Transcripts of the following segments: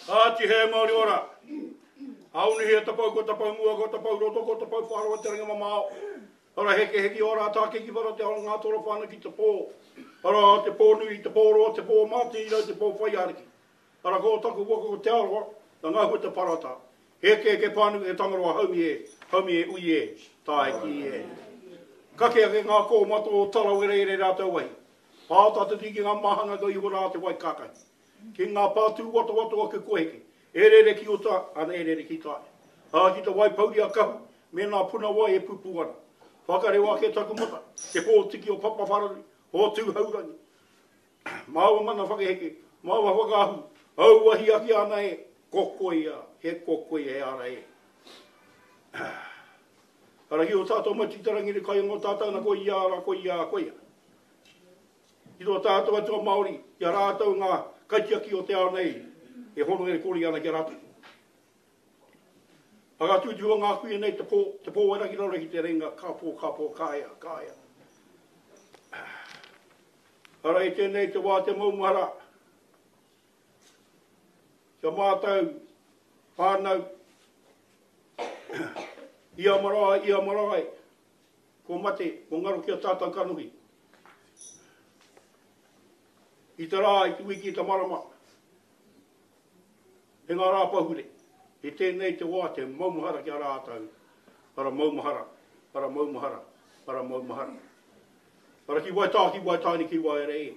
Āti he Māori ora. Auni he tapau ko tapau mua ko tapau roto ko tapau whāroa te ranga mamao. Ora heke ora tāke ki wara te ao ngā tora whāna ki te pō. Ora te pō nui, te pō roa, te pō māti ira, te pō whai ariki. Ora ko taku waka ko te aroa, ta ngā hua te parata. Heke pānu e tangaroa haumi e ui e, tae ki e. Kake ake ngā kō mato o tarau ere rātou wai. Pāta te tiki ngā mahanga ko i hora te wai kakai. Ki ngā pātū wata ake koheke. Erere ki o tā, ana erere ki tae. Ki ta wai pauri a kahu, me nā puna wai e pupu ana. Whakare wā ke taku mata, te pō tiki o papa wharari, o tū haurangi. Māua mana whakaheke, māua whakahu, au wahi aki ana e kokoia, he kokoia e ara e. Ara ki o tātou mati tarangi re kai ngō tātou na koi ia, koia. I tō tātou atua Māori, ia rātou ngā kaitiaki o te ao nei, e hono e kori ana ki rātou. Aga tūtua ngā kuia nei te pō eraki rara ki te renga, ka pō, kāia. Ara i tēnei te wā te maumahara. Kia mātou, whānau, ia marae, ko mate, ko ngaro kia tātou kanuhi. I te rā, i te wiki, i te marama. He ngā rā pahure. I tēnei te wā te maumahara ki a rātou. Para maumahara. Para ki wai tāni ki wai rei.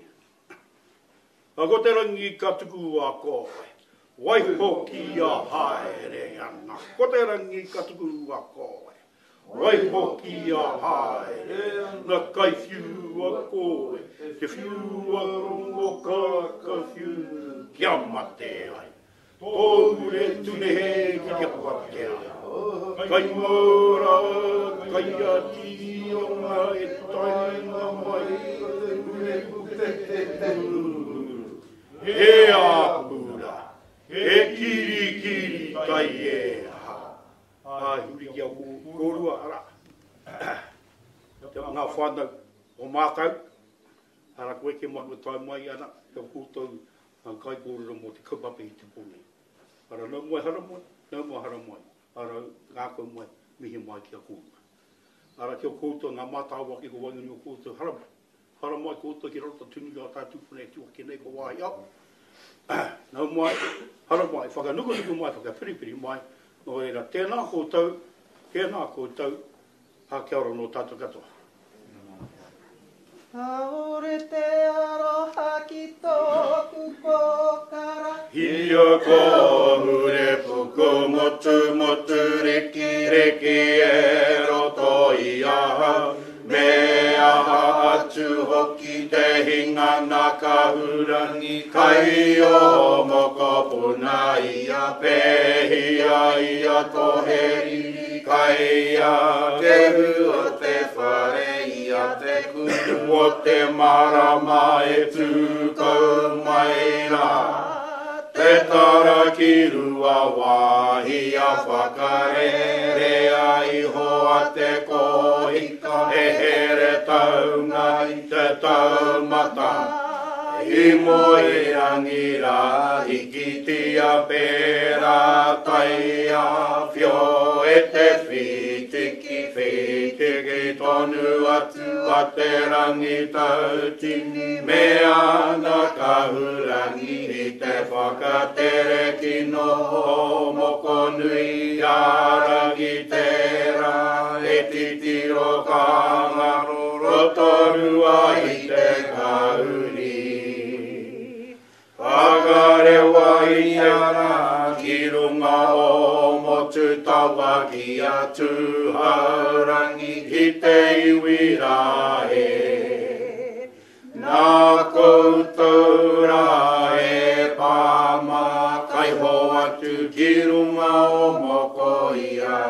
A ko te rangi ka tuku a koe. Wai hoki a haere ana. Ko te rangi ka tuku a koe. Wai hoki a haere ana. Kai whiu a koe. Te whiu a rongo ka whiu. Kia mate ai. Tōure tune he ki kia patea. Kai mora, kai ati o ngā e taina mai. He apura, he kiri kai e ha. Huri kia kōrua ara. Te ngā whānau o mātau. Ara koe ke mahu tai mai ana. Te kūtou kai kōrura mō te kapape i te pōnei. Ara nau mai hara mai, ara ngākau mai, mihi mai kia kōrua. Ara kia kōrua ngā mātāua ki ko wangini o kōrua hara mai. Hara mai kōrua ki rota tunu ki a tātū pune e tua ki nei ko wāi au. Nau mai, hara mai, whakanuku mai, whakapiripiri mai, no e ra tēnā kōtau, ha kia ora no tātou katoa. Hauāuru te aroha ki tōku pōkara. Hia kōhure puku motu reki e roto i aha. Me aha atu hoki te hinga nā kahurangi. Kai o moko puna ia pehia ia toheri. Kai a te hua te whare ia te kuru. O te marama e tūkau mai rā. Te tara ki rua wāhi a whakarere ai hoa te kohika. E here taunga i te taumata. I moi rangira i ki tia pera tai a whio e te whitiki tonu atu a te rangi tautini. Me ana kahurangi i te whakatere ki no moko nui a rangi tera e titiro kangaro rotorua i te kahuri. Whakare wai ana ki runga o motu tawa ki a tūhaurangi ki te iwi rahe. Nā koutou rahe pāma kai ho atu ki runga o moko ia.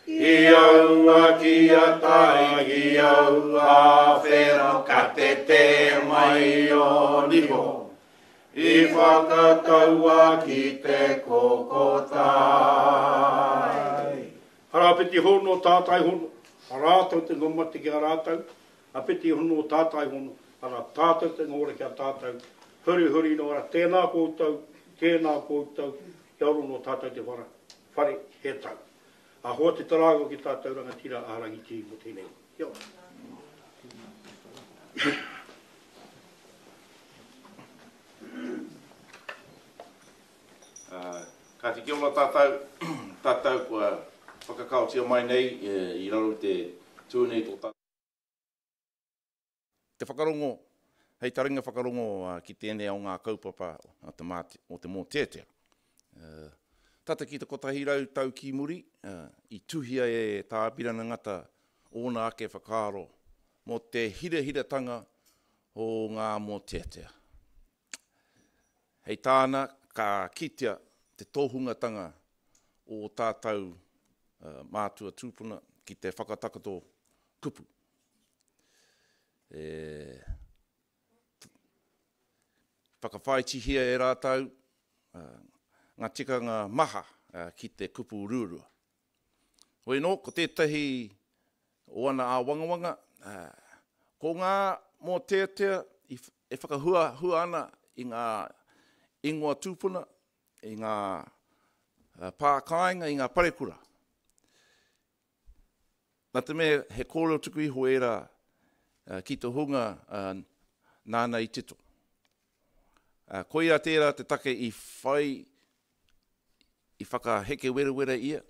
I aua ki a tai, i aua whero ka te mai o niho. I whakataua ki te kokotai. Harapeti hono, tātai hono. Harātau te ngomate ki a rātau. Apeti hono, tātai hono. Hara tātou te ngore ki a tātou. Huri no ora tēnā koutou. Tēnā koutou, kia oro no tātou te whare he tau. A hoa te tarago ki tātou rangatira a rangiti mo tēnei. Kia ora. Ka te kia ora tātou kua whakakautia mai nei I raro te tūnei tō tātou. Te whakarongo, hei taringa whakarongo ki tēnei o ngā kaupapa o te Mōteatea. Tata ki te kotahirau tau ki muri, I tuhia e tā pirana ngata ona ake whakaaro mo te hirehiretanga o ngā Mōteatea. Hei tāna ka kitea te tōhungatanga o tātou mātua tūpuna ki te whakatakato kupu. Whakawhaitihia e rātau ngā tikanga maha ki te kupu rūrua. Hoi no, ko tētahi o ana a wangawanga, ko ngā Mōteatea e whakahua ana I ngā ingoa tūpuna, I ngā pākainga, I ngā parekura. Nā te mea he kōrero tuku I hoera ki te hunga nāna I tito. Koira tērā te take I whai, I whakaheke wera ia,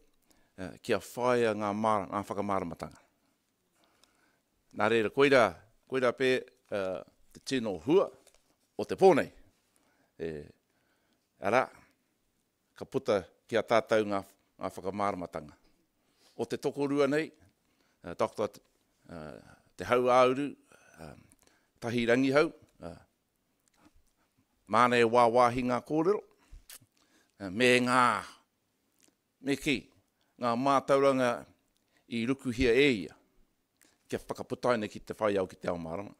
kia whaia ngā whakamāramatanga. Nā reira, koira pē te tino hua o te pōnei. Ara, ka puta kia tātou ngā whakamāramatanga. O te tokorua nei, Dr. Te Hauāuru Tahi-Rangihau, Māne wāwāhi ngā kōrero, me ki, ngā mātauranga I rukuhia e ia, kia whakaputaine ki te whai au ki te ao marama.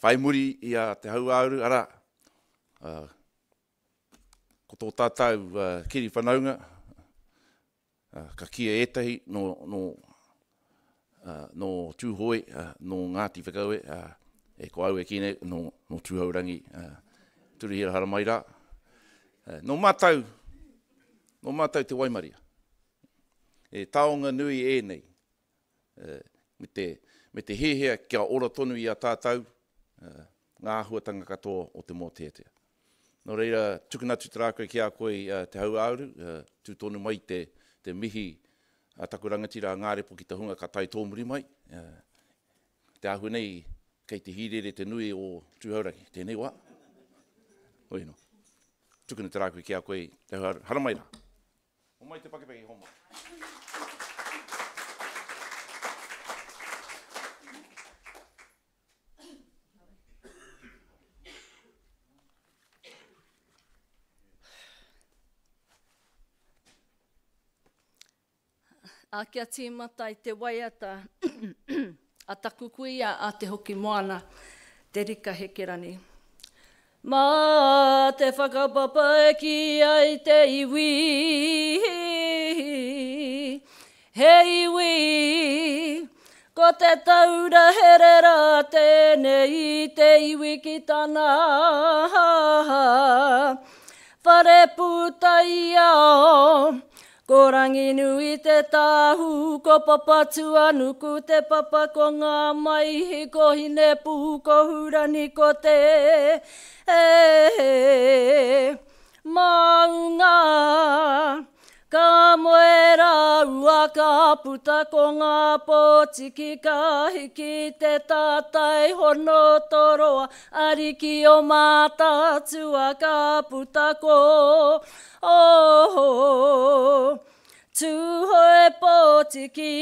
Whai muri I a te Hauāuru, ara, ko tō tātou kiri whanaunga, ka kia etahi no tūhoi, no Ngāti Whakaue, e ko au e kine no tūhaurangi Turuhira Hare mai rā. No mātau te Waimaria. E taonga nui e nei, me te hehea kia ora tonu I a tātou, ngā huatanga katoa o te Mōteatea. No reira, tukunatu te rākoe ki a koe te Hauāuru, tūtonu mai te mihi taku rangatira ngā repo ki te hunga ka tai tōmuri mai. Te ahu nei, kei te hirere te nui o tūhaurangi. Tēnei wā. Hoi no. Tukuna te rākoe ki a koe te Hauāuru. Hara mai rā. O mai te pakepeki homa. A kia tīmata I te waiata a taku kuia a te hoki moana, te rika hekerani. Mā te whakapapa ki ai te iwi, he iwi, ko te taura herera tēnei te iwi ki tāna. Whare putai ao, ko rangi nui te tāhu, ko papatu anu ku te papa ko ngā maihi, ko hine puhu, ko hurani, ko te maunga. Ka moera ua ka puta ko ngā pōtiki, ka hiki te tātai hono toroa, ariki o mātātua ka puta ko. Tūhoe pōtiki,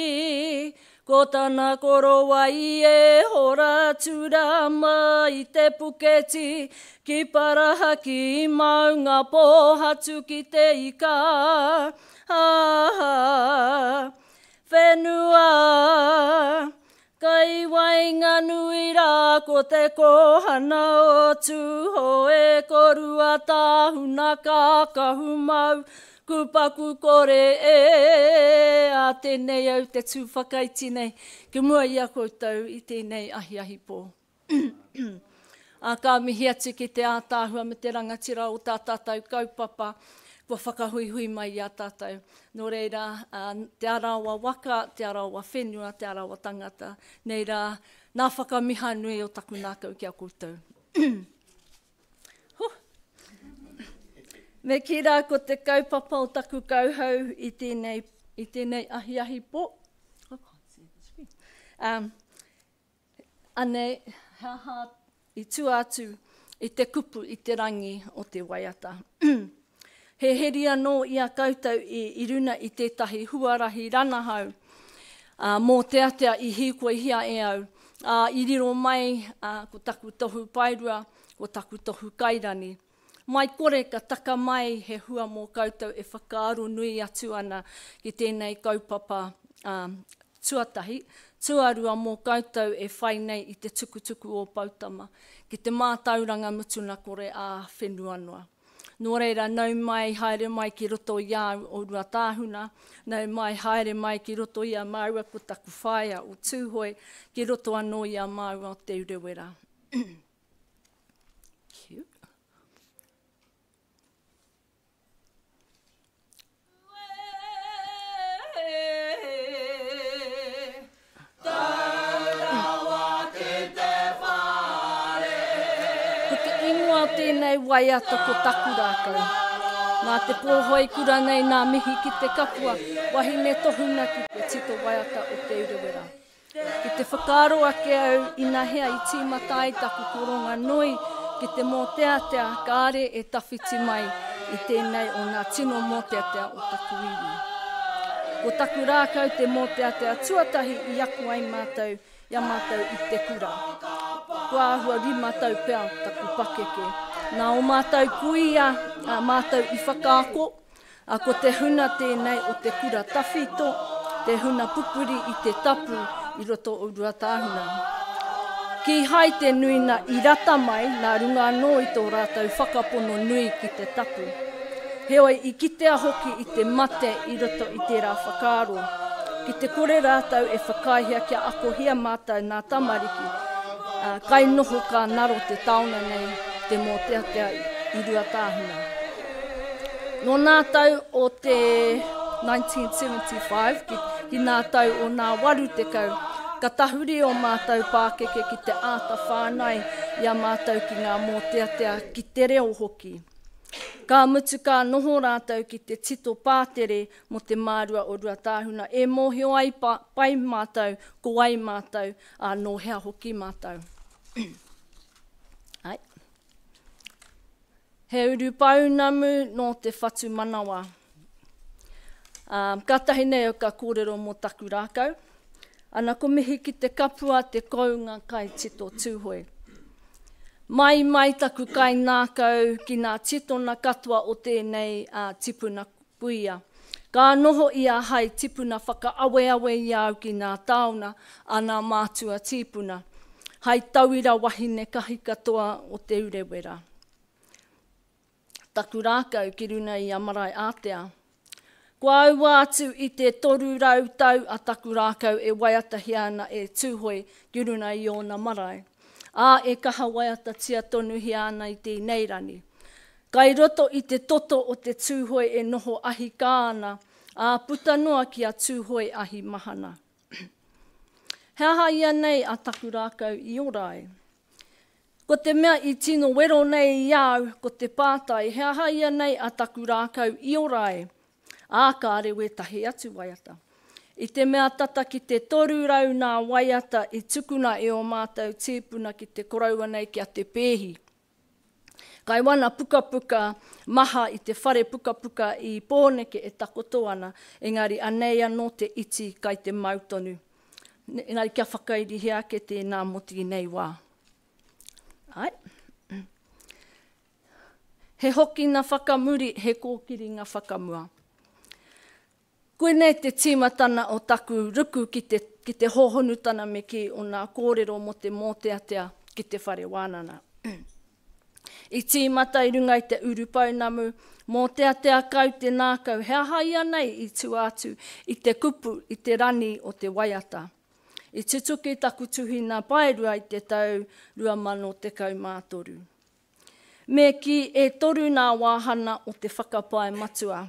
ko tāna koroa I e hora tura mai te puketi, ki paraha ki maunga pōhatu ki te ika. Whenua, kai wainga nui rā ko te kohana o tūhoe, korua tāhuna ka kahumau, kupaku kore a tēnei au te tūwhakaiti nei. Ki mua I a koutou I tēnei ahi pō. Ka mihi atu ki te ātāhua me te rangatira o tā tātou kaupapa, kua whakahuihui mai i a tātou. Nō reira, te arawa waka, te arawa whenua, te arawa tangata. Nei rā, nā whakamiha nui o taku nākau ki a koutou. Me ki rā ko te kaupapa o taku kauhau i tēnei ahi po. Anei, haha i tū atu i te kupu i te rangi o te waiata. He heri anō i a koutou i runa i tētahi huarahi ranahau. Mōteatea i hikua hia e au. I riro mai ko taku tohu pairua, ko taku tohu kairani. Mai kore ka taka mai he hua mō koutou e whakaaro nui atu ana ki tēnei kaupapa tuatahi. Tuarua mō koutou e whai nei i te tukutuku o Pautama, ki te mātauranga mutuna kore a whenua noa. Nō reira, nau mai, haere mai ki roto i a Ōrua Tāhuna, nau mai, haere mai ki roto i a Māua ko taku whaia o Tūhoi, ki roto anō i a Māua o te Urewera. Cute. Tēnei waiata ko taku rākau. Nā te pōhoi kura nei nā mihi ki te kapua, wahine tohuna ki te tito waiata o te Urewera. Ki te whakaaro ake au ina hea i tīmatai taku koronga nui, ki te Mōteatea kāre e tawhiti mai i tēnei o nā tino Mōteatea o taku iwi. Ko taku rākau te Mōteatea tuatahi i aku ai mātou, ia mātou i te kura. Ko āhua rima tau pēr taku pakeke. Nā o mātou kuia, mātou i whakaako, ko te huna tēnei o te kura tawhito, te huna pupuri i te tapu i roto o Ōrua Tāhuna. Ki hai te nuina i rata mai, nā runga anō i tō rātou whakapono nui ki te tapu. Heoi i kitea hoki i te mate i roto i te rā whakaaro. Ki te kore rātou e whakaihia kia ako hia mātou nā tamariki, kai noho ka naro te tauna nei te Mōteatea i Ōrua Tāhuna. No nā tau o te 1975, ki nā tau o nā waru te kau, ka tahuri o mātou pākeke ki te āta whānai i a mātou ki ngā Mōteatea ki te reo hoki. Ka mutu ka noho rātou ki te tito pātere mo te mārua o Ōrua Tāhuna, e mōhio ai pai mātou, ko ai mātou, no hea hoki mātou. Ai. He uru paunamu no te whatu manawa. Ka tahi nei o ka kōrero mō taku rākau. Ana ko mihi ki te kapua te kounga kai tito tūhoi. Mai taku kai nākau ki nā titona katoa o tēnei tipuna puia. Ka noho i a hai tipuna whakaawe i au ki nā tauna a nā mātua tipuna. Hai tauira wahine kahi katoa o te Urewera. Taku rākau ki runa i a marae ātea. Kua aua atu i te toru rau tau a taku rākau e waiatahi ana e tūhoi ki runa i ona marae. E kaha waiata tia tonu hi ana i tēnei rani. Kai roto i te toto o te tūhoi e noho ahi kāna, puta noa ki a tūhoi ahi mahana. Hea ia nei a taku rākau i orai. Ko te mea i tino wero nei i au, ko te pātai, hea ia nei a taku rākau i orai. Ka rewe tahi atu waiata. I te mea tata ki te toru rau nā waiata i tukuna e o mātou tīpuna ki te koraua nei ki a te pēhi. Kai wana puka maha i te whare puka i pōneke e takoto ana, engari anei anō te iti kai te mautonu. Engari kia whakairi hea ke te nā moti nei wā. Ai. He hoki na whakamuri, he kōkiri ngā whakamua. Koe nei te tīmatana o taku ruku ki te hohonutana me ki o nā kōrero mo te Mōteatea ki te whare wānana. I tīmata i runga i te urupaunamu, Mōteatea kau te nākau hea ia nei i tuātu i te kupu i te rani o te waiata. I tutuki taku tuhina paerua I te tau 2013. Me ki e toru nā wāhana o te whakapae matua.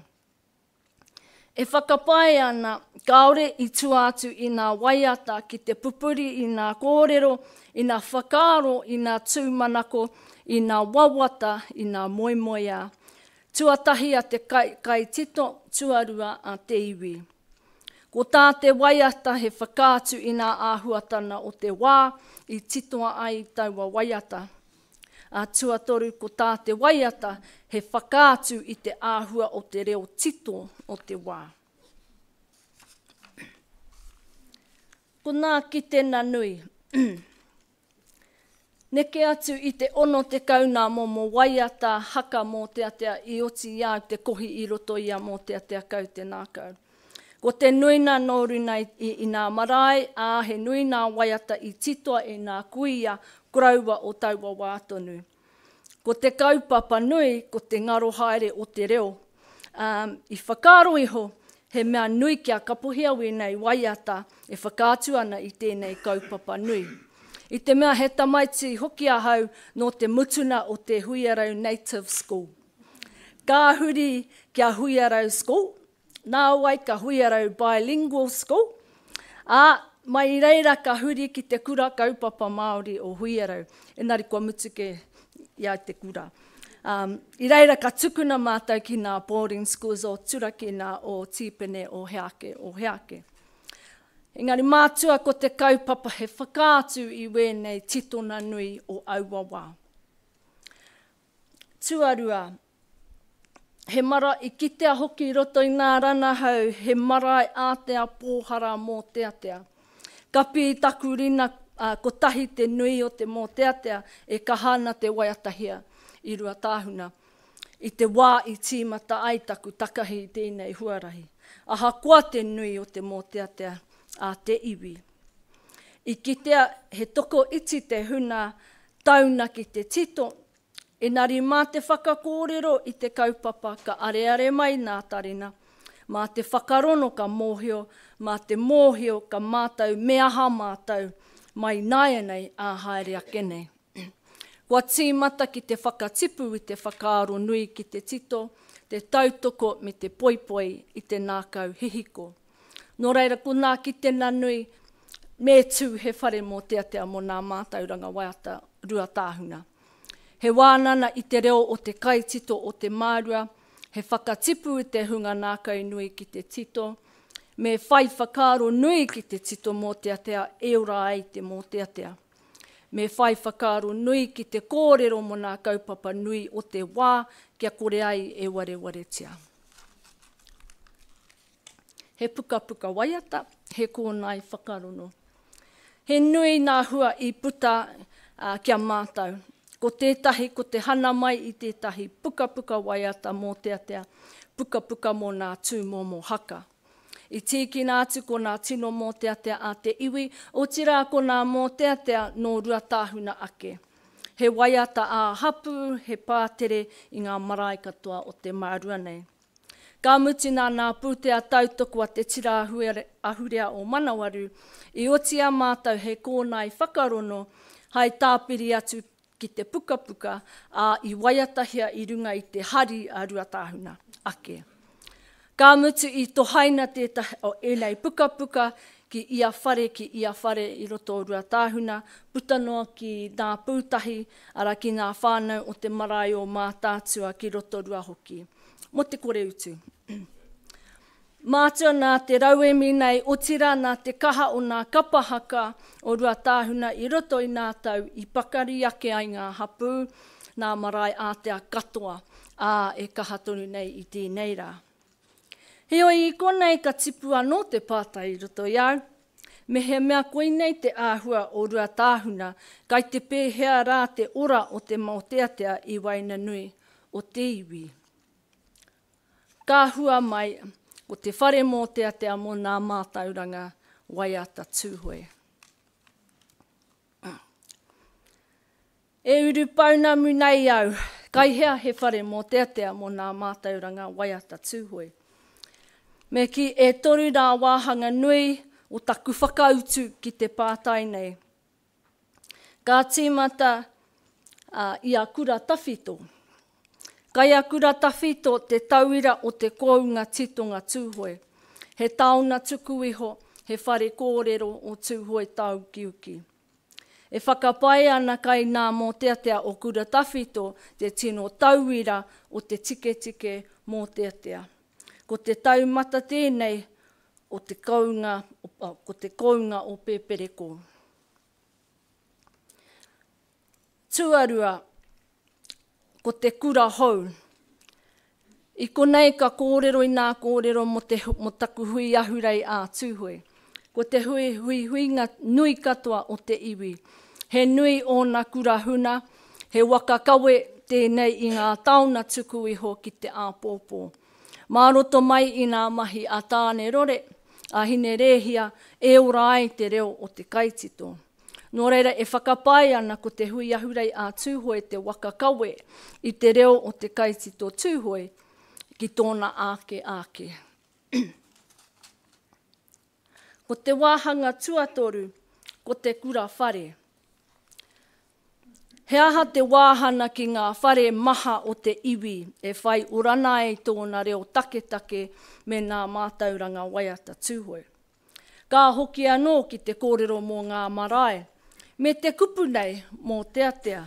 E whakapae ana, kaore I tuatu I nā waiata ki te pupuri I nā kōrero, I nā whakaaro, I nā tūmanako, I nā wawata, I nā moemoea. Tuatahi a te kai tito, tuarua a te iwi. Ko tā te waiata he whakaatu I nā āhuatana o te wā, I titoa ai taua waiata. A tuatoru ko tā te waiata he whakaatu I te āhua o te reo tito o te wā. Ko nā ki tēnā nui. Neke atu I te ono te kauna momo waiata haka Mōteatea I oti iau te kohi I roto ia Mōteatea kau te nākau. Ko te nuina nōruna I nā marae, a he nuina waiata I titoa e nā kuia kuraua o taua wātonu. Ko te kaupapa nui, ko te ngaro haere o te reo. I whakaaro iho, he mea nui kia kapuhia nei waiata e whakaatu ana I tēnei kaupapa nui. I te mea he tamaiti hoki ahau no te mutuna o te Huiarau Native School. Ka huri kia Huiarau School, nā wai ka Huiarau Bilingual School, mai reira ka huri ki te kura kaupapa Māori o Huiarau. Engari kua mutuke ia te kura. I reira ka tukuna mātou ki nā boarding schools o Turakina, o Tipene, o Heake. Engari mātua ko te kaupapa he whakaatu I wēnei titona nui o Auawa. Tuarua, he mara I kitea hoki roto I nā ranahau, he marae ātea pōhara Mōteatea. Kapi I taku rina ko tahi te nui o te Mōteatea e kahana te waiatahia I rua tāhuna. I te wā I tīmata ai taku takahi I tēnei huarahi. Aha kua te nui o te Mōteatea a te iwi. I kitea he toko iti te huna tauna ki te tito, engari mā te whakakōrero I te kaupapa ka areare mai nā tarina, mā te whakarono ka mōhio, mā te mōhio ka mātau meaha mātau, mai nāianei a haere kene. Kua tīmata ki te whakatipu I te whakaaro nui ki te tito, te tautoko me te poipoi I te nākau hihiko. Nō reira, ko nā ki tēnā nui, me tū he whare Mōteatea mō nā mātauranga waiata rua tāhuna. He wānana I te reo o te kaitito o te mārua, he whakatipu I te hunga nākau nui ki te tito, me whai whakaaro nui ki te tito Mōteatea, e ora ai te Mōteatea. Me whai whakaaro nui ki te kōrero mō nā kaupapa nui o te wā, kia kore ai e warewaretia. He puka waiata, he kōnai whakarono. He nui nā hua I puta kia mātau. Ko tētahi, ko te hana mai I tētahi puka waiata Mōteatea, puka mō nā tūmomo haka. I tīkina atu ko nā tino Mōteatea a te iwi, o tira ko nā Mōteatea no rua tāhuna ake. He waiata a hapu, he pātere I ngā marae katoa o te mārua nei. Ka mutina nā pūtea tautoko a te tira ahurea o Manawaru, I otia mātou he kōnai whakarono, hai tāpiri atu ki te puka, I waiatahia I runga I te hari a rua tāhuna ake. Ka mutu I tohaina tētahi o elei puka, ki ia whare I roto o rua tāhuna, putanoa ki nā pūtahi, ara ki nā whānau o te marae o mātātua ki roto rua hoki. Mo te kore utu. Mātua nā te rauemi nei otira nā te kaha o nā kapahaka o rua tāhuna I roto I nā tau I pakari ake ai ngā hapu, nā marae ātea katoa, e kaha tonu nei I tēnei rā. Heoi I konei ka tipu anō te pātai I roto iau, me he mea koinei te āhua o rua tāhuna, kai te pēhea rā te ora o te Mōteatea I waina nui o te iwi. Ka hua mai o te whare Mōteatea mō nā mātauranga waiata tūhoe. E uru paunamu nei au, kai hea he whare Mōteatea mō nā mātauranga waiata tūhoe. Me ki e toru nā wāhanga nui o taku whakautu ki te pātai nei. Ka tīmata i a kura tawhito. Kai a kura tawhito te tauira o te kounga titonga tūhoe. He tauna tuku iho, he whare kōrero o tūhoe tau kiuki. E whakapai ana kai nā Mōteatea o kura tawhito te tino tauira o te tike Mōteatea. Ko te taumata tēnei o te kounga o Pēpereko. Tuarua, ko te kura hou. I konei ka kōrero i nā kōrero mo taku hui ahurei a tūhoe. Ko te hui nui katoa o te iwi. He nui o nā kura huna, he waka kawe tēnei i ngā tauna tuku iho ki te āpōpō. Mā roto mai i nā mahi a tāne rore, a hine rehia, e ora ai te reo o te kaitito. Nō reira e whakapai ana ko te hui ahurei a tūhoe te waka kawe i te reo o te kaitito tūhoe ki tōna ake. Ko te wāhanga tuatoru, ko te kura whare. He aha te wāhana ki ngā whare maha o te iwi e whai urana e tōna reo take me ngā mātauranga waiata tūhoe. Ka hoki anō ki te kōrero mō ngā marae, me te kupu nei Mōteatea,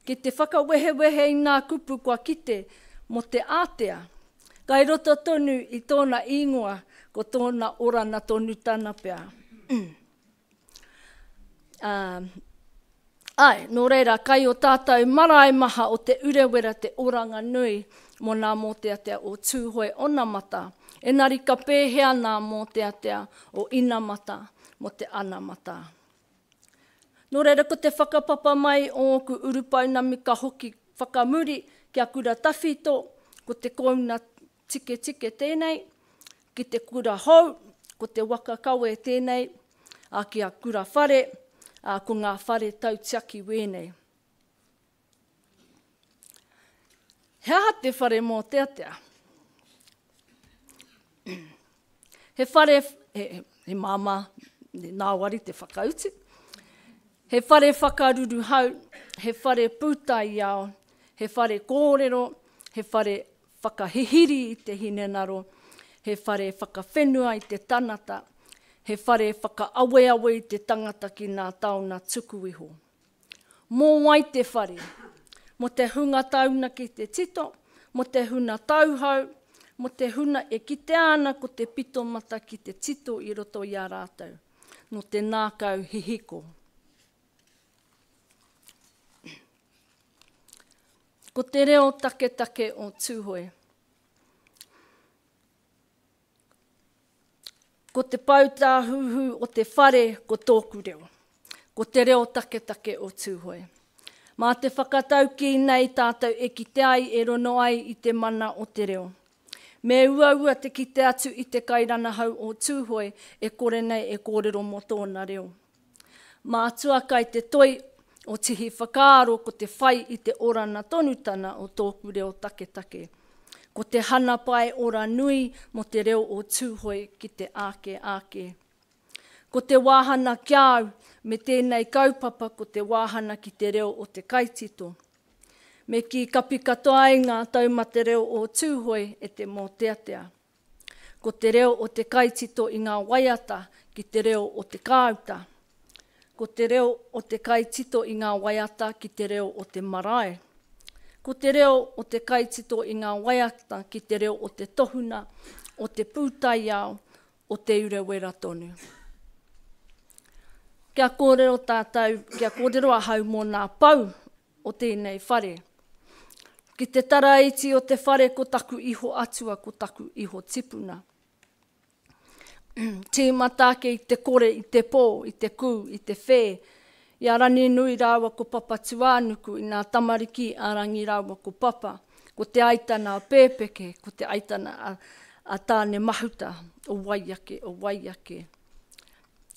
ki te whakawehewehe i ngā kupu kua kite mo te ātea. Kai roto tonu i tōna ingoa ko tōna orana tonu tana pea. Nō reira, kai o tātou marae maha o te urewera te oranga nui mo nā Mōteatea o tūhoe ona mata. Engari ka pēhea nā Mōteatea o ina mata mo te ana mata. Nō reira, ko te whakapapa mai o ku urupaunami ka hoki whakamuri kia kura tawhito, ko te kouna tike tēnei, ki te kura hou, ko te waka kawe tēnei, a kia kura whare, ko ngā whare tautiaki wēnei. He aha te whare Mōteatea. He whare, he māma, nā wari te whakauti. He whare whakaruru hau, he whare pūtai ao, he whare kōrero, he whare whakahihiri i te hinenaro, he whare whakawhenua i te tanata, he whare whakaaweawe i te tangata ki ngā tauna tuku iho. Mō wai te whare, mo te hunga tauna ki te tito, mo te huna tauhau, mo te huna e kite ana ko te pito mata ki te tito i roto i a rātou, no te nākau hihiko. Ko te reo take o tūhoe. Ko te pautahuhu o te whare ko tōku reo. Ko te reo take o tūhoe. Mā te whakatau ki nei tātou e kite ai e rono ai i te mana o te reo. Me ua te kite atu i te kairana hau o tūhoe e kore nei e kōrero mo tōna reo. Mā tuakai te toi o tihi whakaaro ko te whai i te orana tonutana o tōku reo take. Ko te hana pai ora nui mo te reo o tūhoe ki te ake. Ko te wāhana kiau me tēnei kaupapa ko te wāhana ki te reo o te kaitito. Me ki kapi katoa i ngā taumate reo o tūhoe e te Mōteatea. Ko te reo o te kaitito i ngā waiata ki te reo o te kāuta. Ko te reo o te kaitito i ngā waiata ki te reo o te marae. Ko te reo o te kaitito i ngā waiata ki te reo o te tohuna, o te pūtai ao, o te urewera tonu. Kia kōrero tātou, kia kōrero ahau mō nā pau o tēnei whare. Ki te taraiti o te whare ko taku iho atua, ko taku iho tipuna. Tīmatake i te kore, i te pō, i te kū, i te whē. I arani nui rāua ko papa tuānuku, i ngā tamariki arangi rāua ko papa. Ko te aitana a pēpeke, ko te aitana a tāne mahuta o waiake.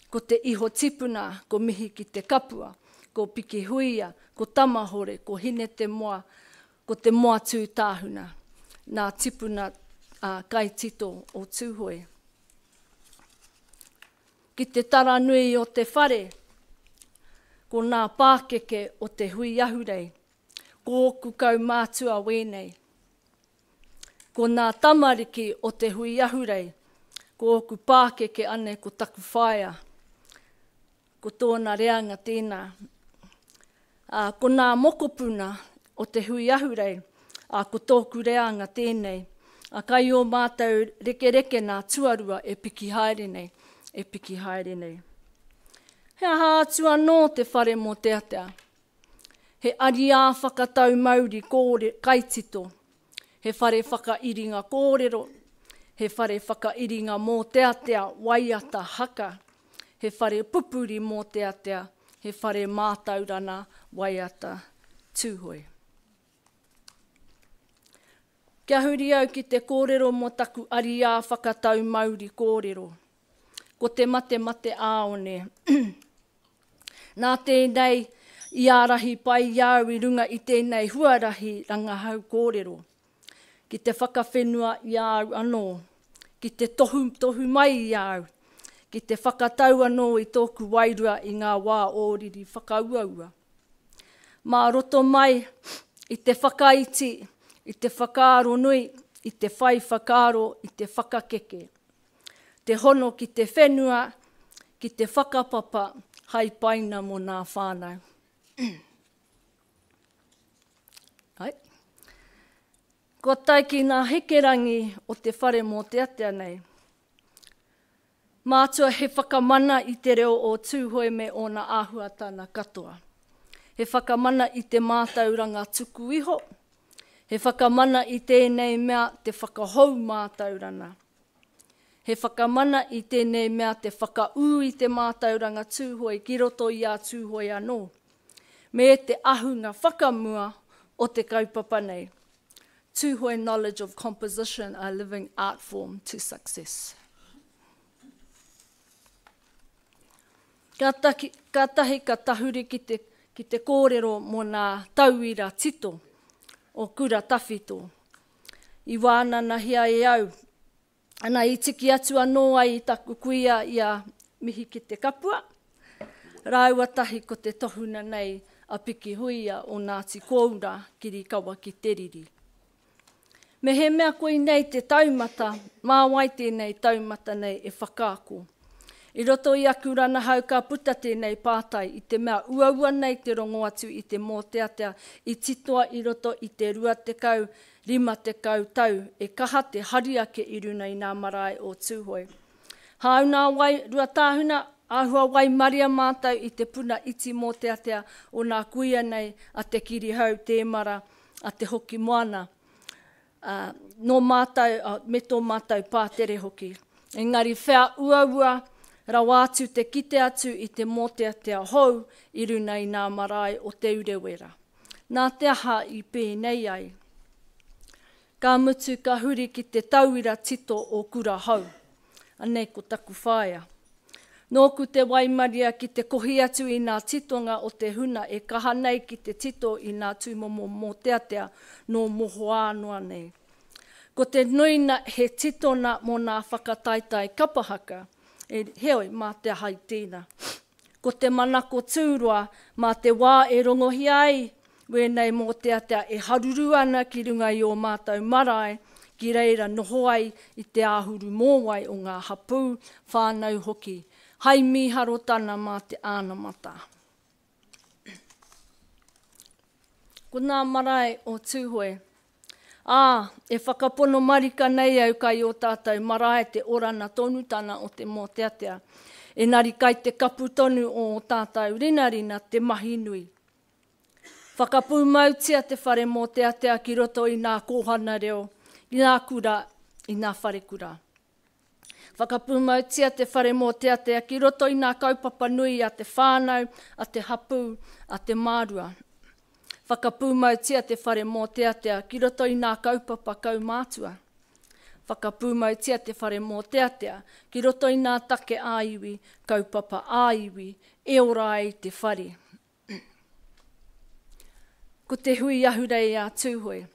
Ko te iho tipuna, ko mihi ki te kapua, ko piki huia, ko tamahore, ko hine te moa, ko te moa tū tāhuna. Nā tipuna kai tito o tūhoe. ki te tara nui o te whare, ko nā pākeke o te hui ahurei, ko oku kau mātua wēnei. Ko nā tamariki o te hui ahurei, ko oku pākeke ane ko taku whaia, ko tōna reanga tēnā. Ko nā mokopuna o te hui ahurei, ko tōku reanga tēnei. Kai o mātou reke nā tuarua e piki haere nei, e piki haere nei. Hea hātua nō te whare Mōteatea. He ari ā whakatau mauri kōre kaitito. He whare whakairinga kōrero. He whare whakairinga Mōteatea waiata haka. He whare pupuri Mōteatea. He whare mātaurana waiata tūhoi. Kia huri au ki te kōrero mo taku ari ā whakatau mauri kōrero. Ko te mate āone. Nā tēnei i ārahi pai iau i runga i tēnei huarahi rangahau kōrero. Ki te whakawhenua iau anō. Ki te tohu mai iau. Ki te whakatau anō i tōku wairua i ngā wā ōriri whakauaua. Mā roto mai i te whakaiti, i te whakaaro nui, i te whai whakaaro, i te whakakeke. Te hono ki te whenua, ki te whakapapa, hai paina mo nā whānau. Hai. Ko tai ki ngā hekerangi o te whare Mōteatea nei. Mātua he whakamana i te reo o tūhoi me o na āhuatana katoa. He whakamana i te mātauranga tuku iho. He whakamana i tēnei mea te whakahou mātaurana. He whakamana i tēnei mea te whakau i te mātauranga tūhoi ki roto i a tūhoi anō. Me te ahunga whakamua o te kaupapa nei. Tūhoi knowledge of composition, a living art form to success. Ka tahi ka tahuri ki te kōrero mo nā tauira tito o kura tawhito. I wānana hia e au. Ana i tiki atu anō ai i taku kuia i a mihi ki te kapua. Rāua tahi ko te tohuna nei a piki huia o Ngāti Koura kiri kawa ki te riri. Me he mea koe nei te taumata, mā wai tēnei taumata nei e whakaako. I roto i aku rana hau ka puta tēnei pātai i te mea uaua nei te rongo atu i te Mōteatea i titoa i roto i te 25 tau e kaha te hariake i runa i ngā marae o tūhoi. Hau nā wai ruatāhuna āhua wai maria mātau i te puna iti Mōteatea o nā kuia nei a te kirihau tēmara a te hoki moana. No mātau, me tō mātau pātere hoki. Engari whea uaua rawātu te kite atu i te Mōteatea hou i runa i ngā marae o te urewera. Nā te aha i pēnei ai. Ka mutu ka huri ki te tauira tito o kura hau. Anei ko taku whaia. Nōku te waimaria ki te kohi atu i ngā titonga o te huna e kaha nei ki te tito i ngā tūmomo Mōteatea no moho ānoa nei. Ko te nuina he titona mo ngā whakataitai kapahaka, e heoi mā te hai tēnā. Ko te manako tūroa mā te wā e rongohi ai, wēnei Mōteatea e haruru ana ki runga i o mātou marae, ki reira noho ai i te āhuru mōwai o ngā hapū, whānau hoki. Hai miharo tana mā te ānamata. Ko ngā marae o tūhoi, e whakapono marika nei au kai o tātou marae te orana tonutana o te Mōteatea. E nari kai te kapu tonu o tātou rinarina te mahi nui. Whakapū mautia te whare Mōteatea ki roto i ngā kohana reo, i ngā kura, i ngā whare kura. Whakapū mautia te whare Mōteatea ki roto i ngā kaupapa nui a te whānau, a te hapū, a te mārua. Whakapū mautia te whare Mōteatea ki roto i ngā kaupapa kaumātua. Whakapū mautia te whare Mōteatea ki roto i ngā take āiwi, kaupapa āiwi, e ora ai te whare. Ko te hui ahurei a tūhoi.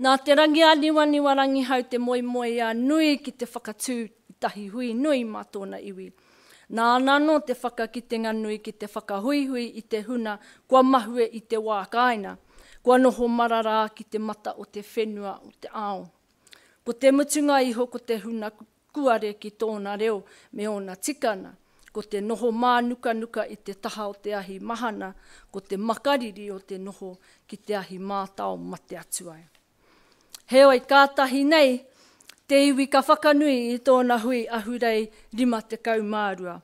Nā te rangi a niwa rangihau te moi a nui ki te whakatū tahi hui nui mā tōna iwi. Nā nano te whakakitenga nui ki te whakahuihui i te huna, kua mahue i te wā kaina, kua noho marara ki te mata o te whenua o te ao. Ko te mutunga iho ko te huna kuare ki tōna reo me ona tikana, ko te noho mā nuka nuka i te taha o te ahi mahana, ko te makariri o te noho ki te ahi mātao mate atu ai. Heoi kātahi nei, te iwi ka whakanui i tōna hui ahurei 50 mārua,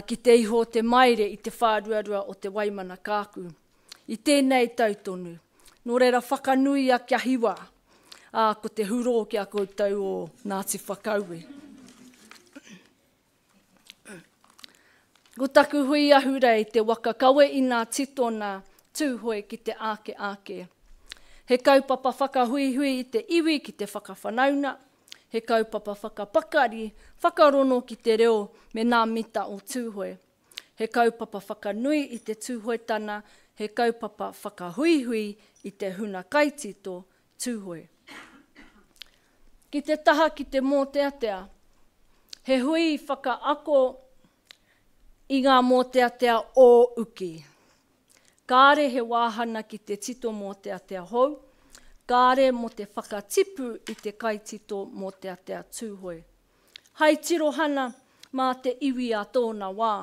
ki te iho te maire i te whāruarua o te Waimana kāku. I tēnei tautonu, nō reira whakanui a kia hiwa, ko te huro ki a koutou o Ngāti Whakaue. Ko taku hui ahurei te waka kawe i ngā titona tūhoi ki te ake ake. He kaupapa whakahuihui i te iwi ki te whakawhanauna, he kaupapa whakapakari, whakarono ki te reo me ngā mita o tūhoi. He kaupapa whakanui i te tūhoitana, he kaupapa whakahuihui i te huna kaitito tūhoi. Ki te taha ki te Mōteatea, he hui whakaako i ngā Mōteatea o uki. Kāre he wāhana ki te tito Mōteatea hou, kāre mo te whakatipu i te kaitito Mōteatea tūhoi. Hai tirohana mā te iwi a tōna wā,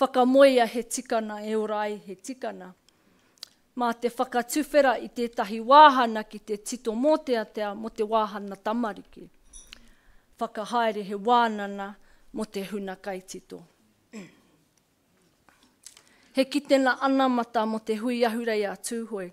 whakamoia he tikana e orai he tikana. Mā te whakatuwhera i tētahi wāhana ki te tito Mōteatea mo te wāhana tamariki. Whakahaere he wānana mo te huna kaitito. He kitena anamata mo te hui ahurei a tūhoi.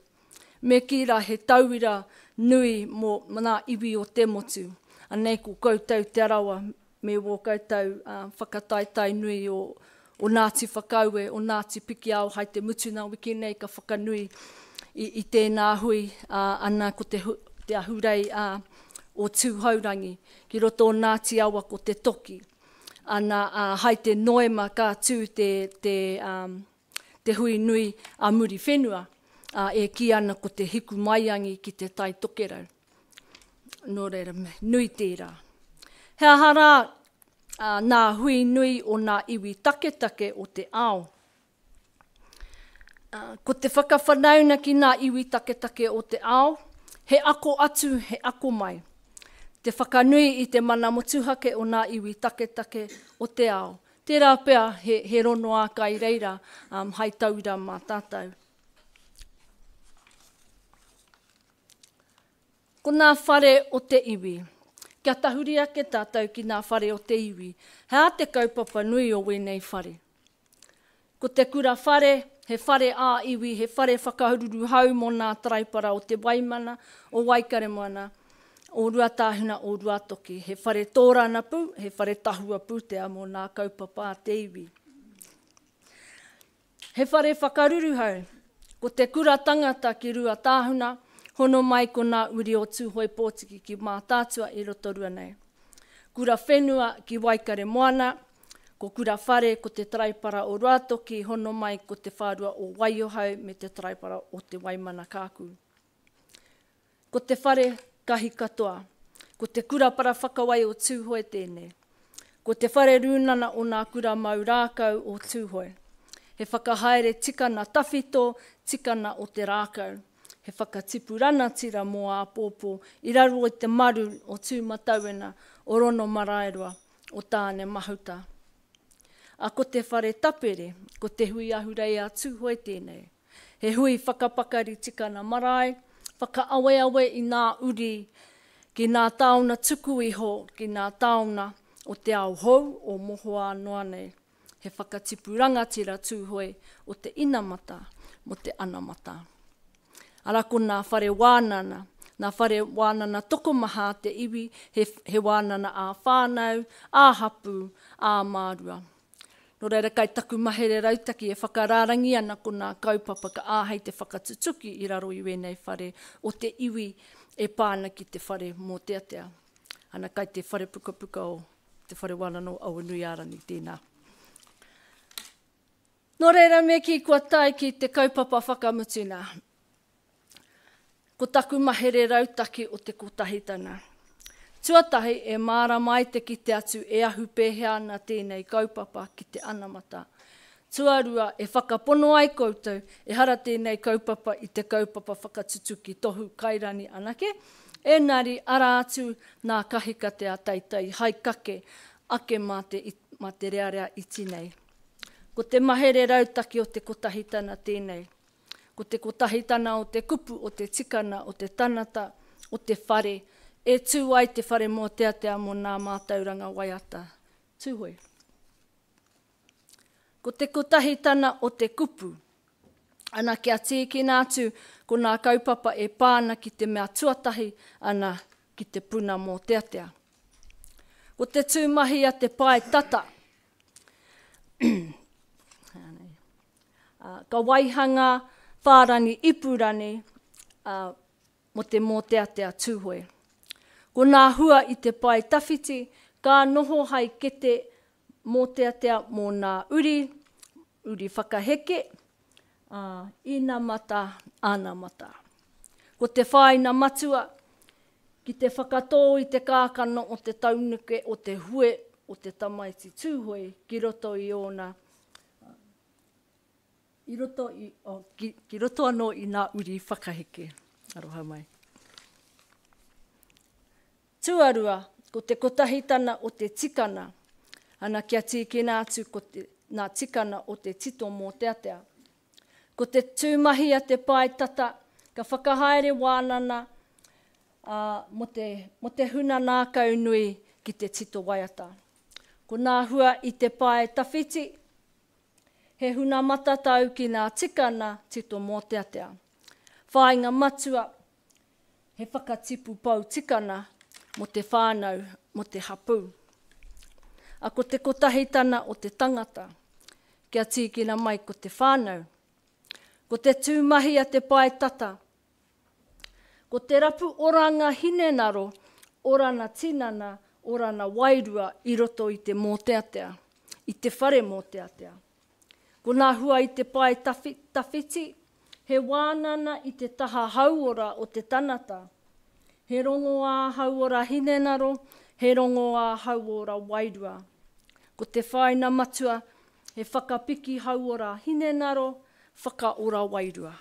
Me kira he tauira nui mo ngā iwi o te motu. Anei ko koutou te arawa me wo koutou whakataitai nui o Ngāti Whakaue, o Ngāti Pikiao, hai te mutuna wiki nei ka whakanui i tēnā hui ana ko te ahurei o tūhaurangi. Ki roto o Ngāti Awa ko te toki. Ana hai te noema ka tū te hui nui a muri whenua, e ki ana ko te hiku maiangi ki te tai tokerau. Nō reira, nui tērā. He ahara nā hui nui o nā iwi taketake o te ao. Ko te whakawhanauna ki nā iwi taketake o te ao, he ako atu, he ako mai. Te whakanui i te mana motuhake o nā iwi taketake o te ao. Tērā pea he rono a kai reira hai taura mā tātou. Ko nā whare o te iwi. Kia tahuri ake tātou ki nā whare o te iwi. Hea te kaupapa nui o wenei whare. Ko te kura whare, he whare a iwi, he whare whakahururu hau mo nā traipara o te Waimana, o Waikaremana, o Ruatāhuna, o Ruatoki. He whare tōrana pū, he whare tahua pūtea mo nā kaupapa a te iwi. He whare whakaruru hau, ko te kura tangata ki Ruatāhuna, hono mai ko nā uri o tūhoi Pōtiki ki mā tātua i rotorua nei. Kura whenua ki Waikare moana, ko kura whare ko te traipara o Ruatoki, hono mai ko te whārua o Waiohau me te traipara o te Waimana kāku. Ko te whare kahi katoa, ko te kura para whakawai o tūhoi tēnei. Ko te whare rūnana o nā kura mau rākau o tūhoi. He whakahaere tikana tawhito, tikana o te rākau. He whakatipurana tira mō a pōpō, i raro i te maru o tūmatauena o rono maraerua o tāne mahuta. A ko te whare tapere, ko te hui ahurei a tūhoi tēnei. He hui whakapakari tikana marae, whakaawe i ngā uri, ki ngā taona tuku iho, ki ngā taona o te ao hou o mohoa noa nei. He whakatipuranga tira tūhoi o te inamata mo te anamata. Ara ko nā whare wānana tokomaha te iwi, he wānana a whānau, a hapu, a mārua. Nō reira kai taku mahere rautaki e whakararangi ana ko nā kaupapa ka āhei te whakatutuki i raro i wenei whare o te iwi e pāna ki te whare Mōteatea. Ana kai te whare pukapuka o te whare wānano au nui arani tēnā. Nō reira me ki kua tai ki te kaupapa whakamutuna. Ko taku mahere rautaki o te kotahitana. Tuatahi e mārama ai te kite atu e ahu pēhea ana tēnei kaupapa ki te anamata. Tuarua e whakapono ai koutou e hara tēnei kaupapa i te kaupapa whakatutuki tohu kairani anake. Engari ara atu nā kahika te a taitai haikake ake mā te rearea iti nei. Ko te mahere rautaki o te kotahitana tēnei. Ko te kotahitana o te kupu, o te tikana, o te tanata, o te whare. E tū ai te whare Mōteatea mō nā mātauranga waiata. Tūhoi. Ko te kotahitana o te kupu. Ana kia tīkina atu ko nā kaupapa e pāna ki te mea tuatahi ana ki te puna Mōteatea. Ko te tūmahi a te pae tata. Ka waihanga whārani ipurani mo te Mōteatea tūhoi. Ko nā hua i te pae tawhiti, ka noho hai ke te Mōteatea mō nā uri whakaheke, ina mata, ana mata. Ko te whaina matua, ki te whakatō i te kākano o te taunuke, o te hue, o te tamaiti tūhoi, ki roto i ona, ki roto anō i nā uri whakaheke. Aroha mai. Tuarua, ko te kotahitana o te tikana, ana kia tīkina atu ko nā tikana o te tito Mōteatea. Ko te tūmahi a te pae tata, ka whakahaere wānana mo te huna nākau nui ki te tito waiata. Ko nā hua i te pae tawhiti, he huna matatau ki nā tikana tito Mōteatea. Whainga matua, he whakatipu pau tikana, mo te whānau, mo te hapu. A ko te kotahitana o te tangata, kia tīkina mai ko te whānau. Ko te tūmahi a te pae tata, ko te rapu oranga hinenaro, orana tinana, orana wairua i roto i te Mōteatea, i te whare Mōteatea. Ko nā hua i te pae tawhiti, he wānana i te taha hauora o te tanata, he rongo a hauora hinenaro, he rongo a hauora wairua. Ko te whaina matua, he whakapiki hauora hinenaro, whakaora wairua.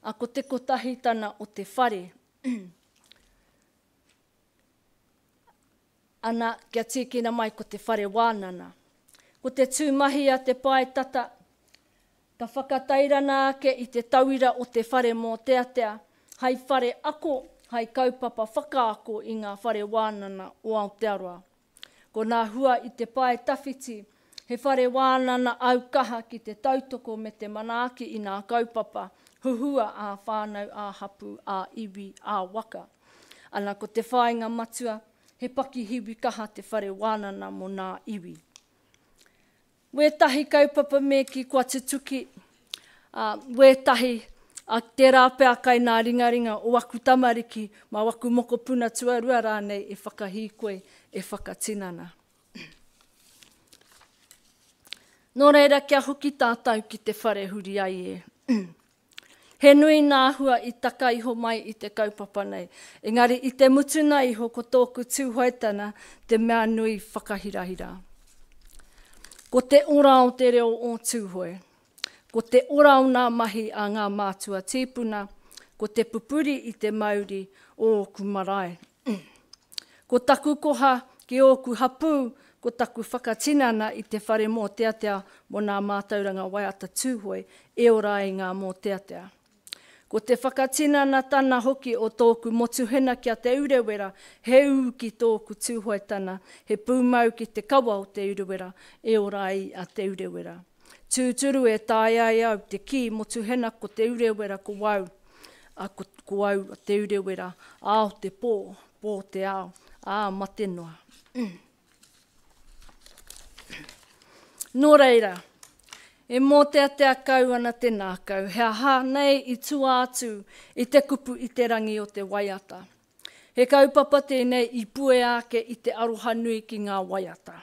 A ko te kotahitana o te whare. Ana kia tīkina mai ko te whare wānana. Ko te tūmahi a te pae tata, ka whakatairana ake i te tauira o te whare Mōteatea, hai whare ako, hai kaupapa whakaako i ngā whare wānana o Aotearoa. Ko nā hua i te pae tawhiti, he whare wānana aukaha ki te tautoko me te manaaki i ngā kaupapa, huhua a whānau, a hapu, a iwi, a waka. Ana ko te whainga matua, he paki hiwi kaha te whare wānana mo nā iwi. Wētahi kaupapa me ki kua tutuki, wētahi a te rāpea kai nā ringaringa o waku tamariki, ma waku moko puna tuarua rānei e whakahikoe, e whakatinana. Nō reira kia hoki tātou ki te whare huri ai e. He nui nā hua i taka iho mai i te kaupapa nei. Engari i te mutuna iho ko tōku tūhoetana te mea nui whakahirahira. Ko te ora o te reo o tūhoe. Ko te ora o nā mahi a ngā mātua tīpuna. Ko te pupuri i te mauri o Hauāuru Marae. Ko taku koha ki Hauāuru hapu, ko taku whakatinana i te whare Mōteatea mo nā mātauranga waiata tūhoe e ora i ngā Mōteatea. Ko te whakatinana tana hoki o tōku motuhena kia te urewera, he u ki tōku tūhoetana, he pūmau ki te kawa o te urewera, e ora i a te urewera. Tūturu e tāi ai au te ki motuhena ko te urewera ko wau, ko wau a te urewera, ao te pō te ao, matenoa. Nō reira, e Mōteatea kau ana te nākau, he aha nei i tua atu i te kupu i te rangi o te waiata. He kaupapa tēnei i pue ake i te aroha nui ki ngā waiata.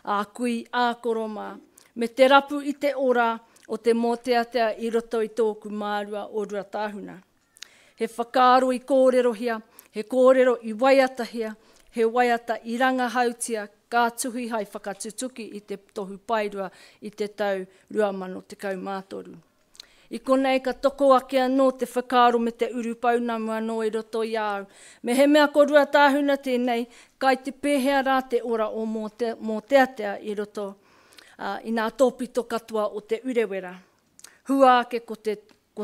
A kui, a koroma, me te rapu i te ora o te Mōteatea i roto i tōku mārua o Ruatahuna. He whakaaro I kōrero hia, he kōrero I waiata hia, he waiata I rangahautia, ka tuhi hai whakatutuki I te tohu pairua I te tau 2013. I konei ka toko ake anō te whakaaro me te uru paunamu anō I roto I au. Me he mea korua tāhuna tēnei, kai te pēhea rā te ora o Mōteatea I roto I nā tōpito katoa o te urewera. Hua ake ko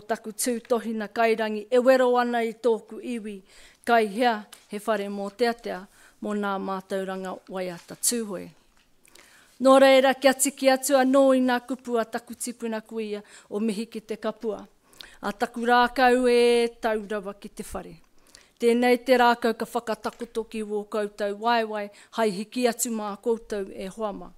taku tūtohina kairangi e wero ana I tōku iwi, kai hea he whare Mōteatea mō nā mātauranga waiata tūhoe. Nō reira kia tiki atu anō I nā kupu a taku tipuna kuia o mihi ki te kapua. A taku rākau e taurawa ki te whare. Tēnei te rākau ka whakatakotoki wō koutou waiwai, hai hiki atu mā koutou e hoama.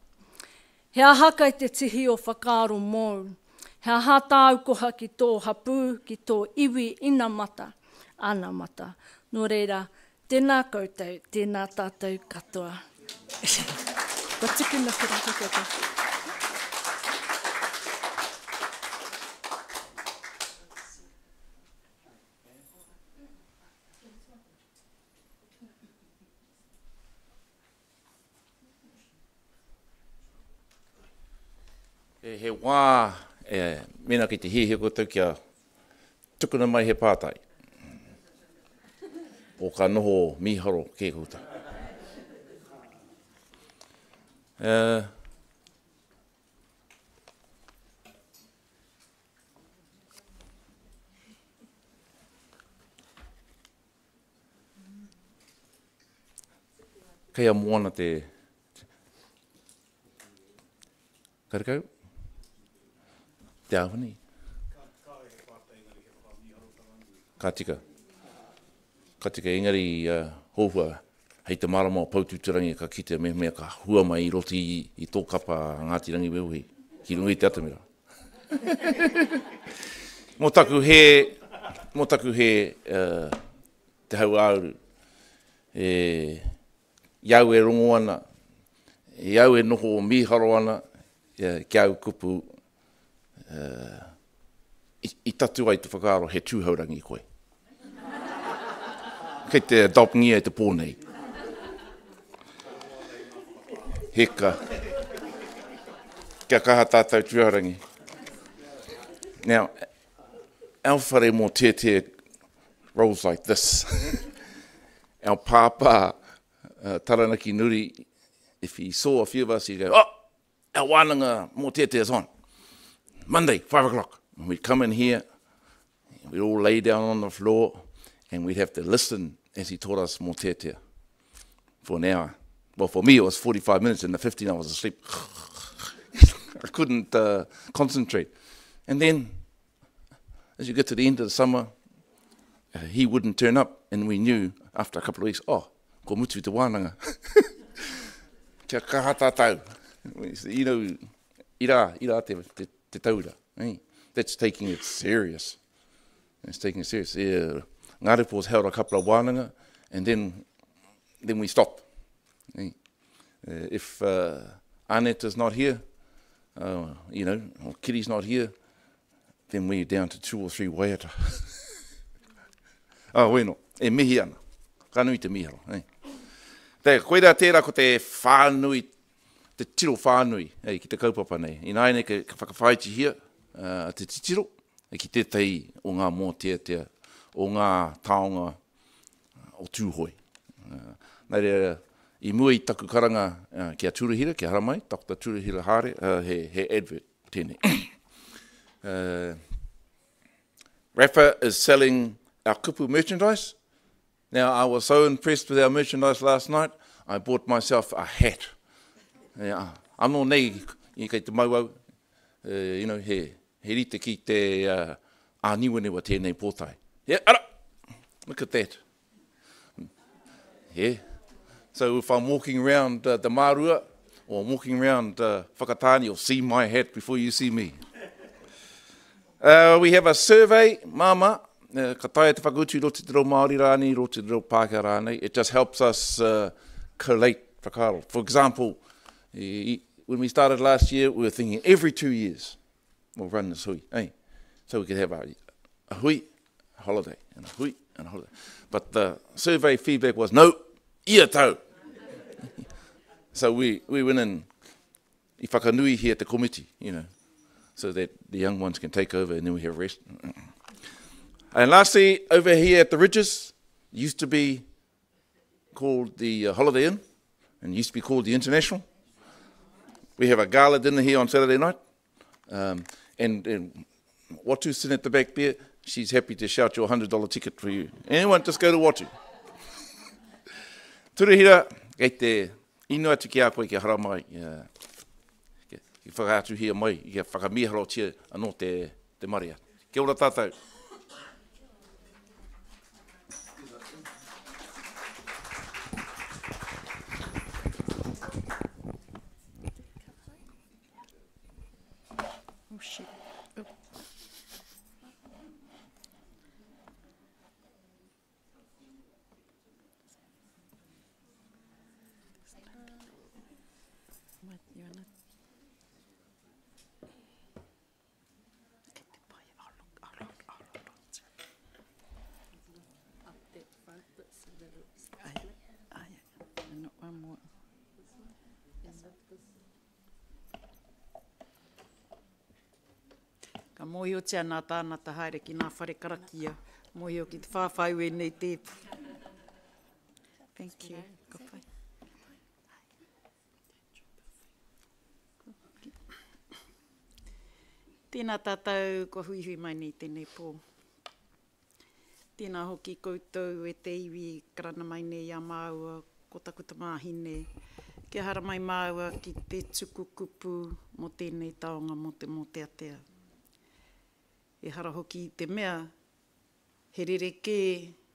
He ahaka I te tihi o whakaaro mōu. He aha tāu koha ki tō hapū, ki tō iwi ina mata, ana mata. Nō reira, tēnā koutou, tēnā tātou katoa. Ka tukuna ki rata katoa. He wā, mena ki te hihi koutou kia tukuna mai he pātai. O ka noho miharo ke koutou. Kei a moana te karakau? Te ahuni? Ka tika. Ka tika engari hōhua hei te marama o Pautūtarangi ka kite mea ka hua mai I roti I tō kapa Ngāti Rangi Weuhi. Ki rungi te atamira. Mō taku he te Hauāuru. Iau e rongo ana. Iau e noho miharo ana. Kia au kupu. I tatu ai te whakaaro he tūhaurangi koe. Kei te adopt ngia te pōnei. Heka. Kia kaha tātou tūhaurangi. Now, our whare Mōteatea rolls like this. Our pāpā, Taranaki Nuri, if he saw a few of us, he'd go, oh, our wānanga Mōteatea is on. Monday, 5 o'clock. And we'd come in here, we'd all lay down on the floor, and we'd have to listen as he taught us Mōteatea for an hour. Well, for me, it was 45 minutes, and the 15 I was asleep. I couldn't concentrate. And then, as you get to the end of the summer, he wouldn't turn up, and we knew after a couple of weeks, oh, ko mutu te wānanga. Kia kaha tātou. You know, ira te taura. Eh? That's taking it serious. It's taking it serious. Yeah. Ngārepo's held a couple of wānanga, and then we stop. Eh? If Annette is not here, you know, or Kitty's not here, then we're down to 2 or 3 waiata. Weno, e mihi ana. Ka nui te miharo. Eh? Te koe rā tērā ko te whānui, te tiro whānui, ki te kaupapa nei. I nāi nei ka whakawhaiti hia, te titiro, ki te tei o ngā Mōteatea, o ngā taonga o tūhoi. Nā rea, I mua I taku karanga ki a Turuhira, ki a Haramai, Dr. Turuhira Hare, he advert tēnei. Rafa is selling our Kupu merchandise. Now, I was so impressed with our merchandise last night, I bought myself a hat. Anō nei, I kei te mauau, you know, he rite ki te āniwanewa tēnei pōtai. Yeah, ara! Look at that. Yeah. So if I'm walking around the Mārua, or I'm walking around Whakatani, you'll see my hat before you see me. We have a survey, Mama. Ka taia te whakutu roti te rau Māori rāni, roti te rau Pākehā rāni. It just helps us collate whakaaro. For example, when we started last year, we were thinking every 2 years we'll run this hui. Eh? So we could have a hui, holiday, and a hui, and a holiday. But the survey feedback was, no, ia tau. So we went in, I whakanui here at the committee, so that the young ones can take over and then we have rest. And lastly, over here at the Ridges, used to be called the Holiday Inn, and used to be called the International. We have a gala dinner here on Saturday night. And Watu's sitting at the back there. She's happy to shout your $100 ticket for you. Anyone, just go to Watu. Turuhira, kei te inua te kia koe ki hara mai. Ki whakaatu hia mai, ki whakamiharo tia anō te maria. Kia ora tātou. Oh shit. Oh. What, you're not... Up that front bit so that it's... No, one more. Ka mohi o tia nā tānata haere ki nā whare karakia. Mohi o ki te whawhai we nei te. Thank you. Ka whai. Tēnā tātou ko hui hui mai nei tēnei pō. Tēnā hoki koutou e te iwi karana mai nei a māua ko taku ta māhine. Kia hara mai māua ki te tuku kupu mo tēnei taonga mo te Mōteatea. E hara hoki te mea, he rereke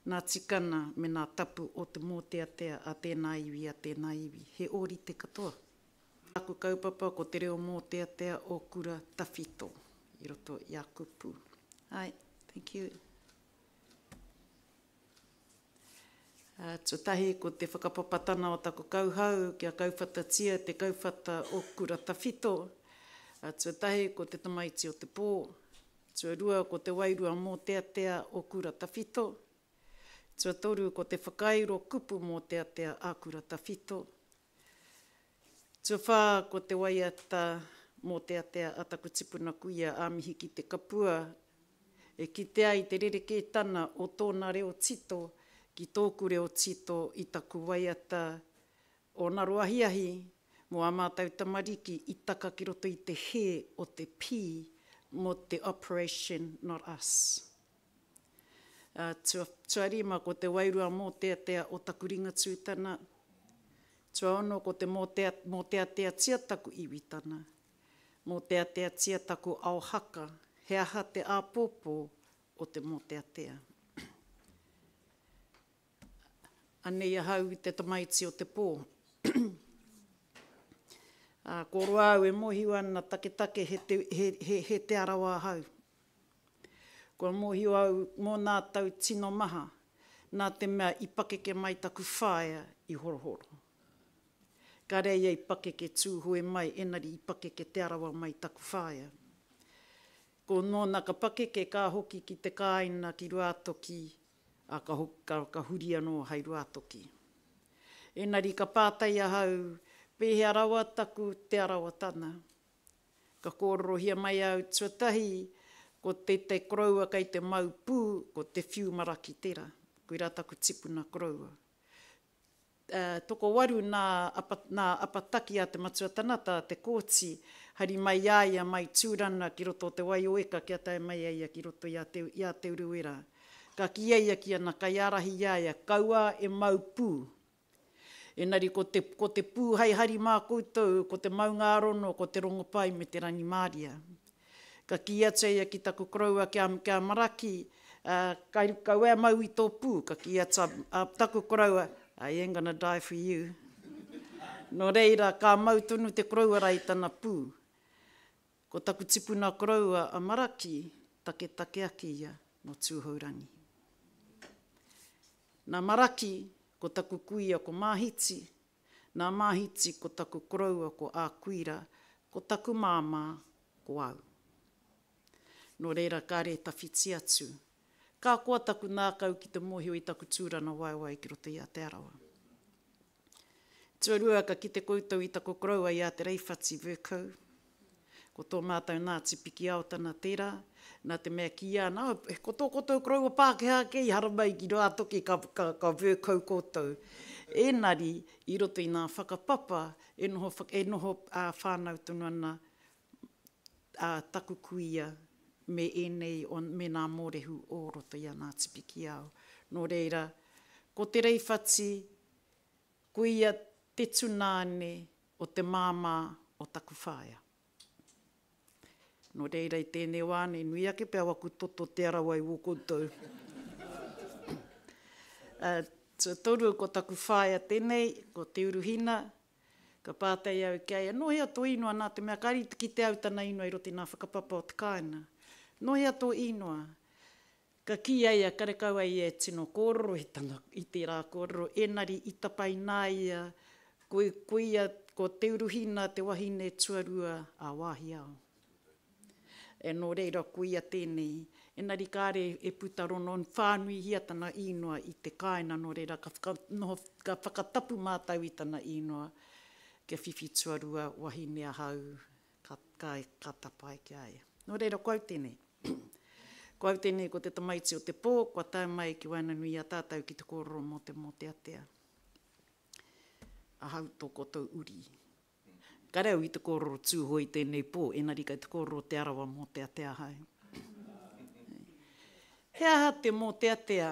nā tikana me nā tapu o te Mōteatea a tēnā iwi a tēnā iwi. He ori te katoa. Aku kaupapa ko te reo Mōteatea o kura tawhito i roto i a kupu. Ai, thank you. Tuatahi ko te whakapapatana o tako kauhau kia kauwhata tia te kauwhata o kura tawhito. Tuatahi ko te tamaiti o te pō. Tuarua ko te wairua Mōteatea o kura tawhito. Tuatoru ko te whakairo kupu Mōteatea a kura tawhito. Tuawha ko te waiata Mōteatea a taku tipuna kuia a mihi ki te kapua. E ki te ai te rereke tana o tōna reo tito ki tōku reo tito i taku waiata o Naru Ahiahi mo a mātau tamariki i taka ki roto i te he o te pi mo te operation, not us. Tuarima ko te wairua Mōteatea o taku ringa tūtana. Tuaono ko te Mōteatea tia taku iwitana. Mōteatea tia taku aohaka, he aha te āpōpō o te Mōteatea. Anei ahau i te tamaiti o te pō. Ko roa au e mohi ana take he te arawa hau. Ko mohi au mō nā tau tino maha, nā te mea i pakeke mai taku whaia i horohoro. Ka rei i pakeke tūhoe mai, enari i pakeke te arawa mai taku whaia. Ko nōna ka pakeke ka hoki ki te kāina ki ruatoki, a ka huri anō hei ruatoki. Enari ka pātai ahau, pehe arawa taku te arawa tana. Ka kōrorohia mai au tuatahi, ko te koroua kai te maupū, ko te whiu maraki tera. Koe rā taku tipuna koroua. Toko waru nā apataki a te matua tanata, te kōti, hari mai iaia mai tūrana ki roto te wai oeka kia tae mai aia ki roto i a te uruera. Ka ki aia ki ana kai arahi iaia, kaua e maupū. Enari ko te pū hai hari mā koutou, ko te maunga arono, ko te rongopai me te rangi māria. Ka ki atua ki taku koroua kia maraki, kau ea mau i tō pū, ka ki atua taku koroua, I ain't gonna die for you. No reira, ka mau tonu te koroua rai tana pū. Ko taku tipuna koroua a maraki, take aki ia no tūhaurangi. Nā maraki, ko taku kuia ko māhiti, nā māhiti ko taku koroua ko ākuira, ko taku māmā ko au. No reira, ka re tawhiti atu, Ka koa taku nā kau ki te mōhio i taku tūrana waiwai ki roto i a te arawa. Tuarua ka ki te koutou i taku koraua i a te reiwhati vekau. Ko tō mātou Ngāti piki ao tana tērā, nā te mea ki ana, ko tō koutou koraua Pākehā kei haramai ki roa toki ka vekau koutou. Engari, i roto i nā whakapapa, e noho whānau tunu ana taku kuia me enei me nā mōrehu o roto i a Ngāti piki ao. Nō reira, ko te reiwhati, kuia te tunāne o te māmā o taku whāia. Nō reira i tēnei wāne, nui ake pēr waku toto te arawa i wōkoutou. Toru ko taku whāia tēnei, ko te uruhina, ka pātai au ki aia. Nohea tō ingoa nā te mea kari ki te au tana ingoa i roti nā whakapapa o te kāina. Nohea tō ingoa, ka ki aia karekau ai e tino kōroro i te rā kōroro, enari i tapai nā ia, kuia ko te uruhina te wahine tuarua a wāhi ao. E nō reira kuia tēnei, enari kāre e putarono whānui hia tana ingoa i te kāina, nō reira ka whakatapu mātau i tana ingoa, ke whiwhi tuarua wahine a hau, ka tapai ki aia. Nō reira kau tēnei. Kau tēnei ko te tamaiti o te pō, kua tau mai ki wainanui a tātou ki te kōroro mō te Mōteatea. A hau tō kotou uri. Ka reo i te kōroro tūhoi tēnei pō, enari kai te kōroro te arawa Mōteatea hau. He aha te Mōteatea,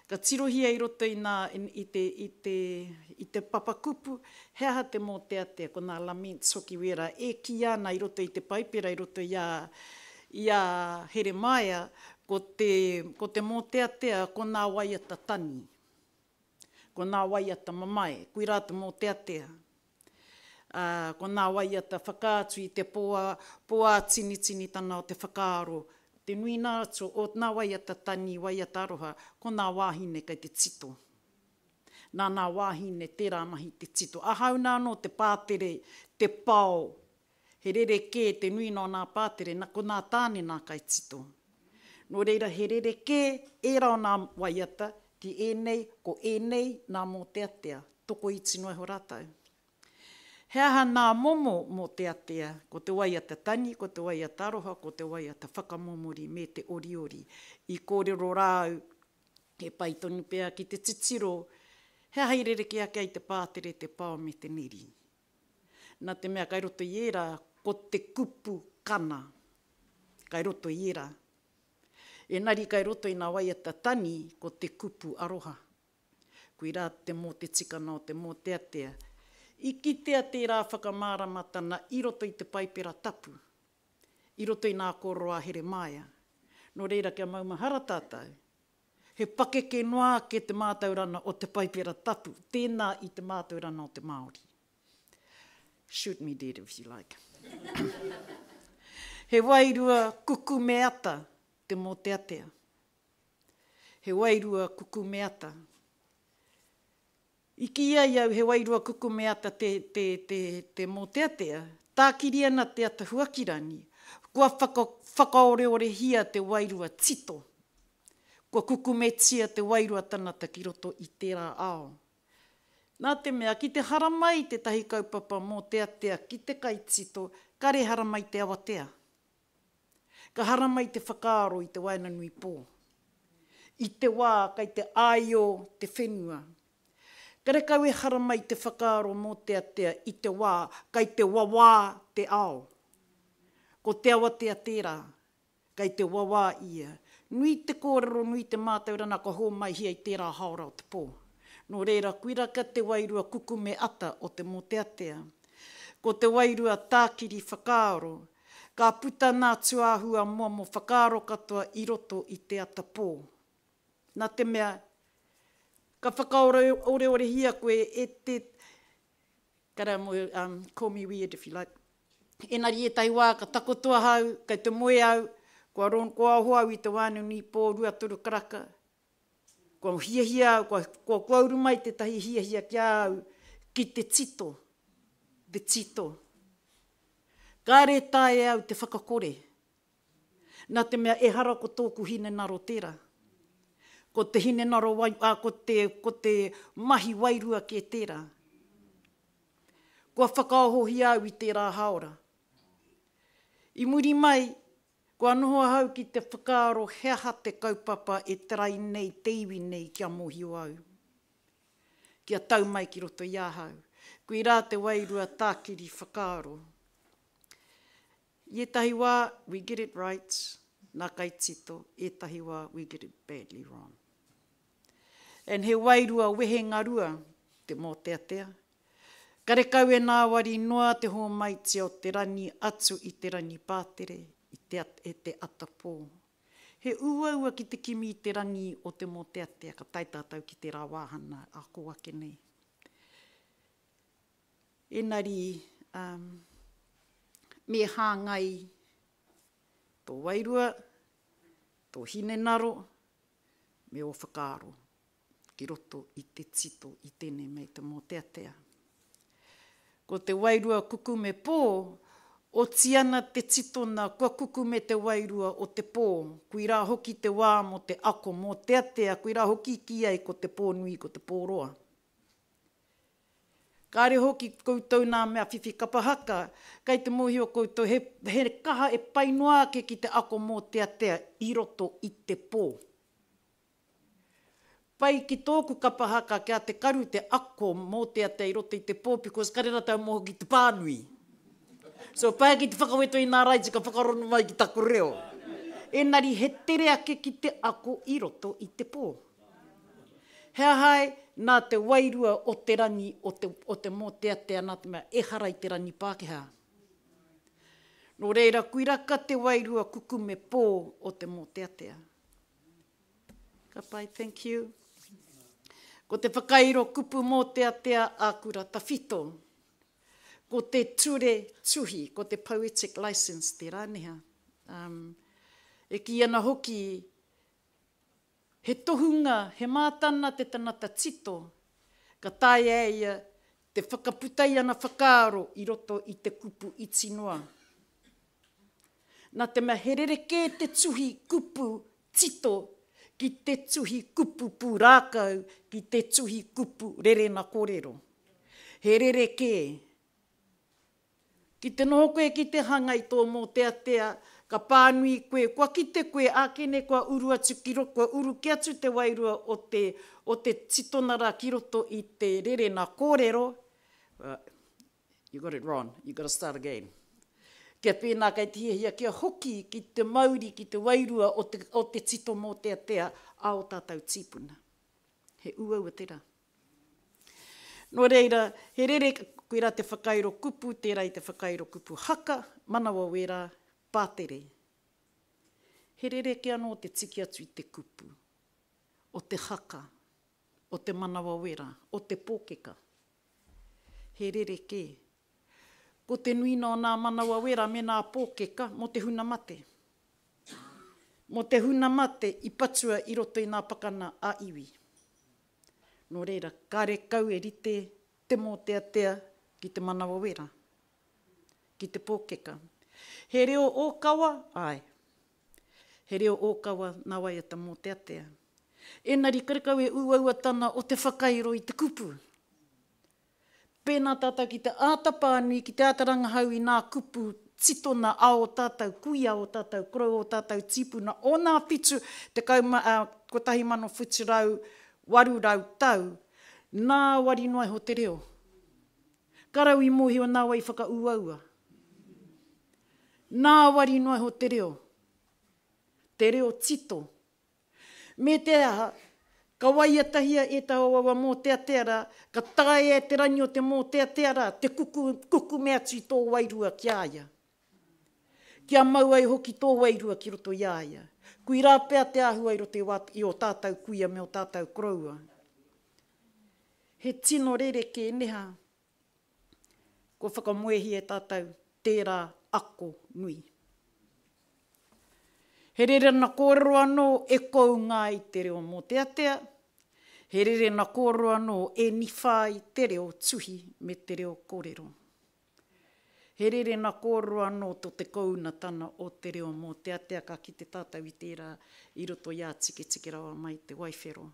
ka tirohia i roto i te papa kupu, he aha te Mōteatea, ko nā lament soki wera, e ki ana i roto i te paipera, i roto i a Heremaia, ko te Mōteatea, ko nā waiata tani, ko nā waiata mamae, kui rā te Mōteatea. Ko nā waiata whakaatu i te poa tini tana o te whakaaro, te nui nātso o nā waiata tani, waiata aroha, ko nā wāhine kai te tito. Nā wāhine tērā mahi te tito. Ahau nā no te pātere, te pao, he rereke te nui no nā pātere, ko nā tāne nā kai tito. Nō reira he rereke, e rao nā waiata, ki enei, ko enei nā Mōteatea, toko i tino e ho rātau. He aha nā momo Mōteatea, ko te waiata tani, ko te waiata aroha, ko te waiata whakamomori me te oriori. I kōrero rāu, he pai tonu pēr ki te titiro, he hairereke ake ai te pātere te pao me te neri. Nā te mea kai roto i era, ko te kupu kana, kai roto i era. Enari kai roto i nā waiata tani, ko te kupu aroha. Kui rā te mō te tikana o te Mōteatea, i kitea tērā whakamāramatana i roto i te paipera tapu, i roto i nā kōrero a Heremaia. Nō reira kia maumahara tātou, he pakeke noa ke te mātaurana o te paipera tapu, tēnā i te mātaurana o te Māori. Shoot me dead if you like. He wairua kuku me ata te Mōteatea. He wairua kuku me ata. I ki iau he wairua kuku me ata te Mōteatea, tākiri ana te ata huakirani, kua whakaoreore hia te wairua tito. Kua kuku me tia te wairua tanata ki roto i tērā ao. Nā te mea, ki te haramai te tahi kaupapa Mōteatea, ki te kai tito, kare haramai te awatea. Ka haramai te whakaaro i te wainanui pō. I te wā, kai te aio te whenua. Kare kau e haramai te whakaaro Mōteatea i te wā, kai te wawā te ao. Ko te awatea tērā, kai te wawā ia. Nui te kōrero, nui te mātaurana, ka hō mai hia i tērā haora o te pō. Nō reira, kuiraka te wairua kuku me ata o te Mōteatea. Ko te wairua tākiri whakaaro, ka puta nā tuāhua mua mo whakaaro katoa i roto i te ata pō. Nā te mea, ka whakaore hia koe e te, kara mo, call me weird if you like. Enari e tai wā, ka takotua hau, kai te moe au, kua hoau i te wānuni pō rua turu karaka. Kua hiahia au, kua kwauru mai te tahi hiahia kia au, ki te tito, the tito. Kāre tae au te whakakore. Nā te mea e hara ko tōku hine naro tērā. Ko te hine naro ko te mahi wairua ke tērā. Kua whakaohohi au i tērā haora. I muri mai, kua nohoa hau ki te whakaaro heaha te kaupapa e terai nei, te iwi nei kia mōhio au. Kia tau mai ki roto i ahau. Kui rā te wairua tākiri whakaaro. Etahi wā, we get it right. Nā kai tito, etahi wā, we get it badly wrong. And he wairua wehe ngarua, te Mōteatea. Karekau e nā wari noa te hoa maiti o te rani atu i te rani pātere, e te atapō. He uaua ki te kimi i te rangi o te Mōteatea, ka taitātau ki te rā wāhana a ko ake nei. Engari, me hāngai tō wairua, tō hine naro, me o whakaaro, ki roto i te tito i tēnei mei te Mōteatea. Ko te wairua kuku me pō, o tiana te titona, kua kuku me te wairua o te pō, kui rā hoki te wā mo te ako Mōteatea, kui rā hoki ki ai ko te pō nui, ko te pō roa. Kāre hoki koutou nā mea whiwhi kapahaka, kai te mōhio koutou he kaha e painoa ke ki te ako Mōteatea i roto i te pō. Pai ki tōku kapahaka kia te karu te ako Mōteatea i roto i te pō, because karera tau moho ki te pānui. So pai ki te whakaweto i nā raiti ka whakarono mai ki taku reo. Engari he tere ake ki te ako i roto i te pō. Hea hai, nā te wairua o te rangi o te Mōteatea, nā te mea e hara i te rangi Pākehā. Nō reira, kui raka te wairua kuku me pō o te Mōteatea. Ka pai, thank you. Ko te whakairo kupu Mōteatea a kura tawhito. Ko te ture tuhi, ko te poetic license te rāneha. E ki ana hoki, he tohunga, he mātana te tanata tito, ka tae eia te whakaputai ana whakaaro i roto i te kupu iti noa. Nā te mea herereke te tuhi kupu tito ki te tuhi kupu pūrākau, ki te tuhi kupu rerena kōrero. Herereke. Ki te noho koe ki te hanga i tō Mōteatea, ka pānui koe, kua ki te koe ākene kua uru atu ki roto, kua uru ki atu te wairua o te titonara ki roto i te rerena kōrero. You got it wrong, you got to start again. Kia pēnā kai te hiahia, kia hoki ki te mauri, ki te wairua o te tito Mōteatea a o tātou tīpuna. He uaua tērā. Nō reira, he rere koe rā te whakairo kupu, tērā i te whakairo kupu haka, manawa wera, pātere. He rere ke anō te tiki atu i te kupu, o te haka, o te manawa wera, o te pōkeka. He rere ke. Ko te nuina o nā manawa wera me nā pōkeka, mo te huna mate. Mo te huna mate i patua i roto i nā pakana a iwi. Nō reira, kāre kau e rite te Mōteatea ki te manawa wera, ki te pōkeka. He reo ōkawa, ai. He reo ōkawa nā wai te Mōteatea. Engari karekau e uaua tana o te whakairo i te kupu. Pēnā tātou ki te ātapānui, ki te ātarangahau i nā kupu titona a o tātou kuia o tātou korau o tātou tīpuna. O nā whitu te ko tahi mano whiturau, warurau tau, nā wari noai ho te reo. Karau i mōhio nā wai whakauaua. Nā wari noai ho te reo. Te reo tito. Me te aha, ka waiatahia e tā wawa Mōteatea, ka tae e te rangi o te Mōteatea, te kuku me atu i tō wairua ki aia. Kia mau ai hoki tō wairua ki roto i aia. Kui rā pēr te āhua i roto i o tātou kuia me o tātou koroua. He tino rereke neha, ko whakamoehi e tātou tērā ako nui. He rere na kōrero anō e kounga i te reo Mōteatea. He rere na kōrero anō e niwha i te reo tuhi me te reo kōrero. He rere na kōrua anō tō te kouna tana o te reo Mōteatea ka ki te tātau i tērā i roto i a tiki rawa mai te waiwhero.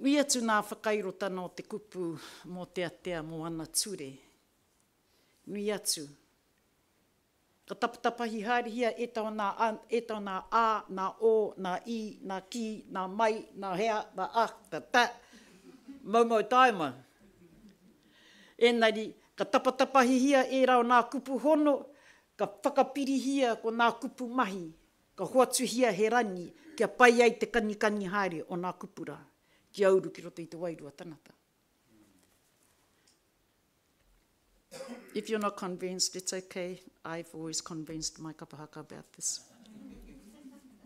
Ui atu nā whakairo tana o te kupu Mōteatea mō ana ture. Nui atu. Ka tapatapahi hārihia e tau nā a, nā o, nā i, nā ki, nā mai, nā hea, nā a, tā tā. Mau taima. Engari, ka tapatapahihia e rau nā kupu hono, ka whakapirihia ko nā kupu mahi, ka hoatuhia he rangi, kia pai ai te kanikani haere o nā kupura. Ki auru ki roto i te wairua tanata. If you're not convinced, it's okay. I've always convinced my kapahaka about this.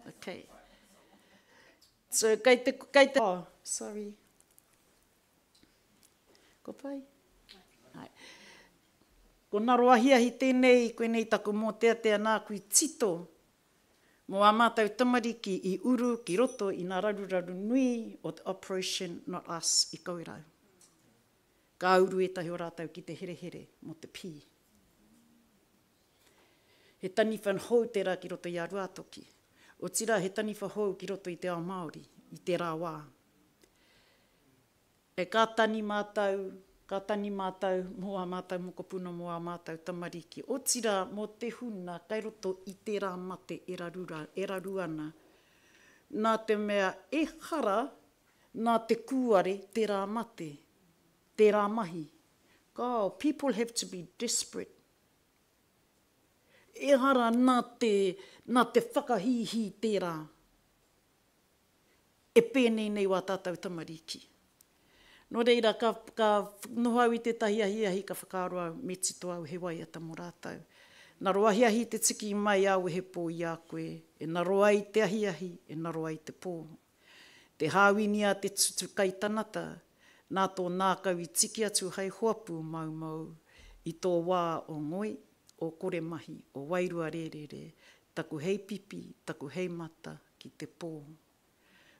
Okay. So, oh, sorry. Ko pai? Hai. Ko naroahiahi tēnei, koe nei taku Mōteatea nā kui tito, mō a mātou tamariki i uru ki roto i nā raruraru nui o the operation Not Us i kaurau. Ka auru e tahi o rātou ki te here mo te pī. He tani whanhou tērā ki roto i a ruatoki. O tira he tani whanhou ki roto i te ao Māori, i te rā wā. E ka tani mātou, mō a mātou moko puna, mō a mātou tamariki. O tira mō te huna, kai roto i te rā mate e raru ana. Nā te mea e hara, nā te kuare te rā mate, te rā mahi. God, people have to be desperate. E hara nā te whakahihi tērā. E pēnei nei wā tātou tamariki. Nō reira, ka noho au i te tahi ahi ka whakaroa me tito au he wai ata mō rātou. Nā roa ahi te tiki mai au he pō i a koe. E nā roa i te ahi, e nā roa i te pō. Te hāwini a te tutu kai tanata, nā tō nākau i tiki atu hei hoapu mau i tō wā o ngoi, o kore mahi, o wairua rerere, taku hei pipi, taku hei mata ki te pō.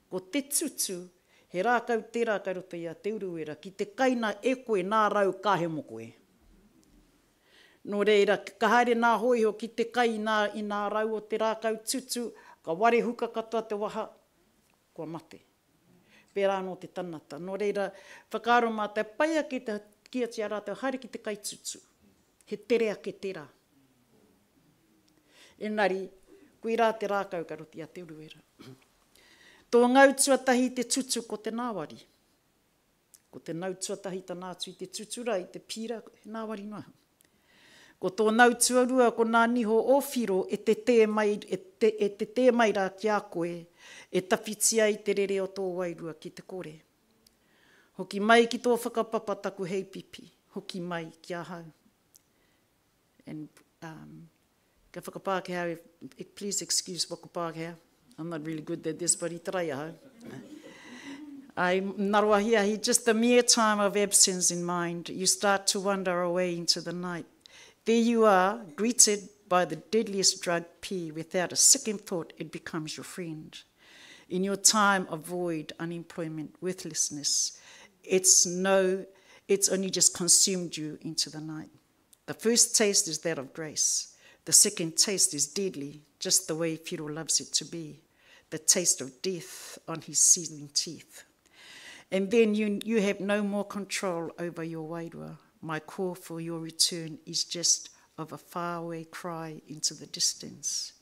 Ko te tutu, he rākau tērā kai roto i a te uruera, ki te kaina e koe nā rau kāhe mo koe. Nō reira, ka haere nā hoiho ki te kai i nā rau o te rākau tutu, ka ware huka katoa te waha, kua mate. Pērā no te tanata. Nō reira, whakaaro mātai, paia ki te kia tia rātou, haere ki te kai tutu. He tere ake tērā. Engari, kui rā te rākau ka roti a te uruera. Tō ngau tuatahi te tutu ko te nāwari. Ko te nau tuatahi ta nātu i te tutura i te pira, he nāwari noa. Ko tō nau tuarua ko nā niho o whiro e te te mai rā ki a koe, e tawhitia i te rere o tō wairua ki te kore. Hoki mai ki tō whakapapa taku hei pipi, hoki mai ki a hau. And ka whakapākehau, please excuse whakapākehau. I'm not really good at this, but I try hau. Naroahiahi, just a mere time of absence in mind, you start to wander away into the night. There you are, greeted by the deadliest drug P. Without a second thought, it becomes your friend. In your time of void, unemployment, worthlessness, it's only just consumed you into the night. The first taste is that of grace. The second taste is deadly, just the way Whiro loves it to be. The taste of death on his seething teeth. And then you have no more control over your wairua. My call for your return is just of a faraway cry into the distance.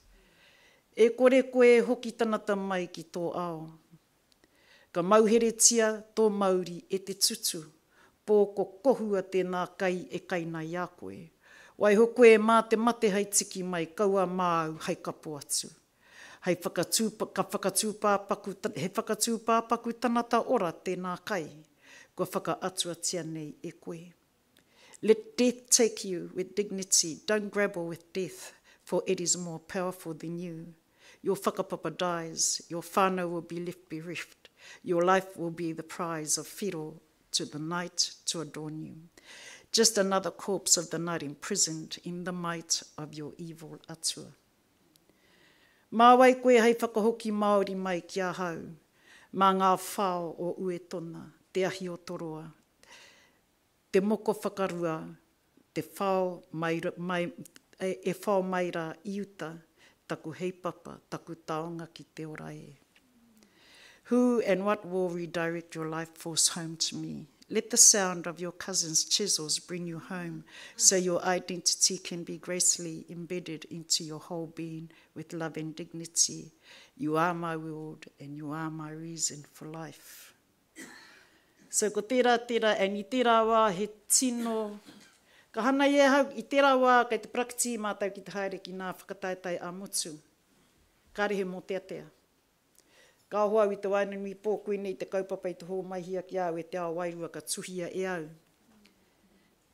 E kore koe hoki tanata mai ki tō ao. Ka mauheretia tō Māori e te tutu, pō ko kohua tēnā kai e kaina i a koe. Wai ho koe mā te mate hei tiki mai kaua māu hei kapo atu. He whakatūpāpaku tanata ora tēnā kai, ko whakaatua nei e koe. Let death take you with dignity, don't grapple with death, for it is more powerful than you. Your whakapapa dies, your whānau will be left bereft, your life will be the prize of whiro to the night to adorn you. Just another corpse of the night imprisoned in the might of your evil atua. Māwai koe hei whakahoki Māori mai ki a hau, mā ngā whao o Uetona, te ahi o Toroa, te moko whakarua te whao mai rā iuta, taku heipapa, taku taonga ki te ora e. Who and what will redirect your life force home to me? Let the sound of your cousin's chisels bring you home so your identity can be gracefully embedded into your whole being with love and dignity. You are my world and you are my reason for life. So ko tērā, and I tērā wā he tino. Ka hana e hau, I tērā wā kei te prakti mātau ki te haere ki nā whakataetai a mutu. Kārehe Mōteatea. Ka hoa i te wainanui pōkui nei te kaupapa I te hō maihia ki au e te ao wairua ka tuhia e au.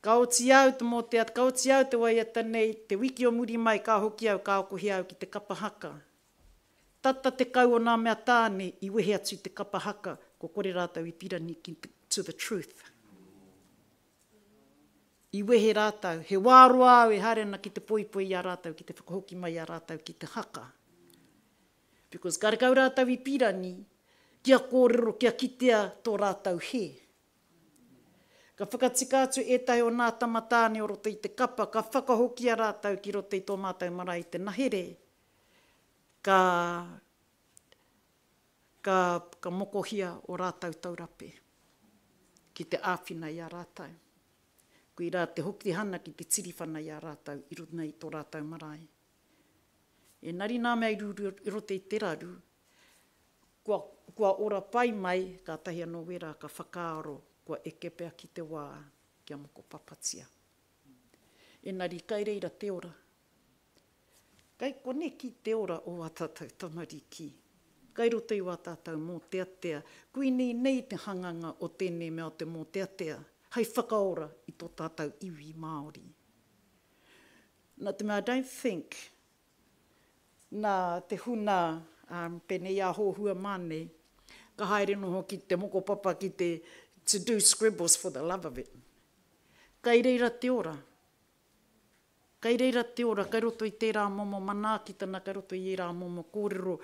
Ka oti au te Mōteatea, ka oti au te waiata nei, te wiki o muri mai ka hoki au, ka okohi au ki te kapahaka. Tata te kau o nā mea tāne I wehe atu te kapahaka, ko kore rātau I pirani to the truth. I wehe rātau, he wāroa au e harena ki te poipoi a rātau, ki te whakahoki mai a rātau, ki te haka. Because kare kau rātau I pirani, kia kōrero, kia kitea tō rātau he. Ka whakatika atu etahi o nā tamatāne o roto I te kapa, ka whakahoki a rātau ki roto I tō mātau marae I te nahere. Ka mokohia o rātau taurape, ki te āwhina I a rātau. Ko I rā te hoki hana ki te tiriwhana I a rātau, I roto nei tō rātau marae. E nari nā mea I roto I te raru, kua ora pai mai, ka tahi anō wera, ka whakaaro, kua eke pea ki te wā, kia moko papatia. E nari kai reira te ora. Kai kone ki te ora o wātātau tamariki. Kai roto I wātātau Mōteatea. Kui nei te hanganga o tēnei mea o te Mōteatea. Hei whakaora I tō tātau iwi Māori. Nā te mea, I don't think nā te huna penei a hōhua mane, ka haere noho ki te moko papa ki te to do scribbles for the love of it. Kai reira te ora. Kai reira te ora, kai roto I tērā momo manākitana, kai roto I rā momo kōrero.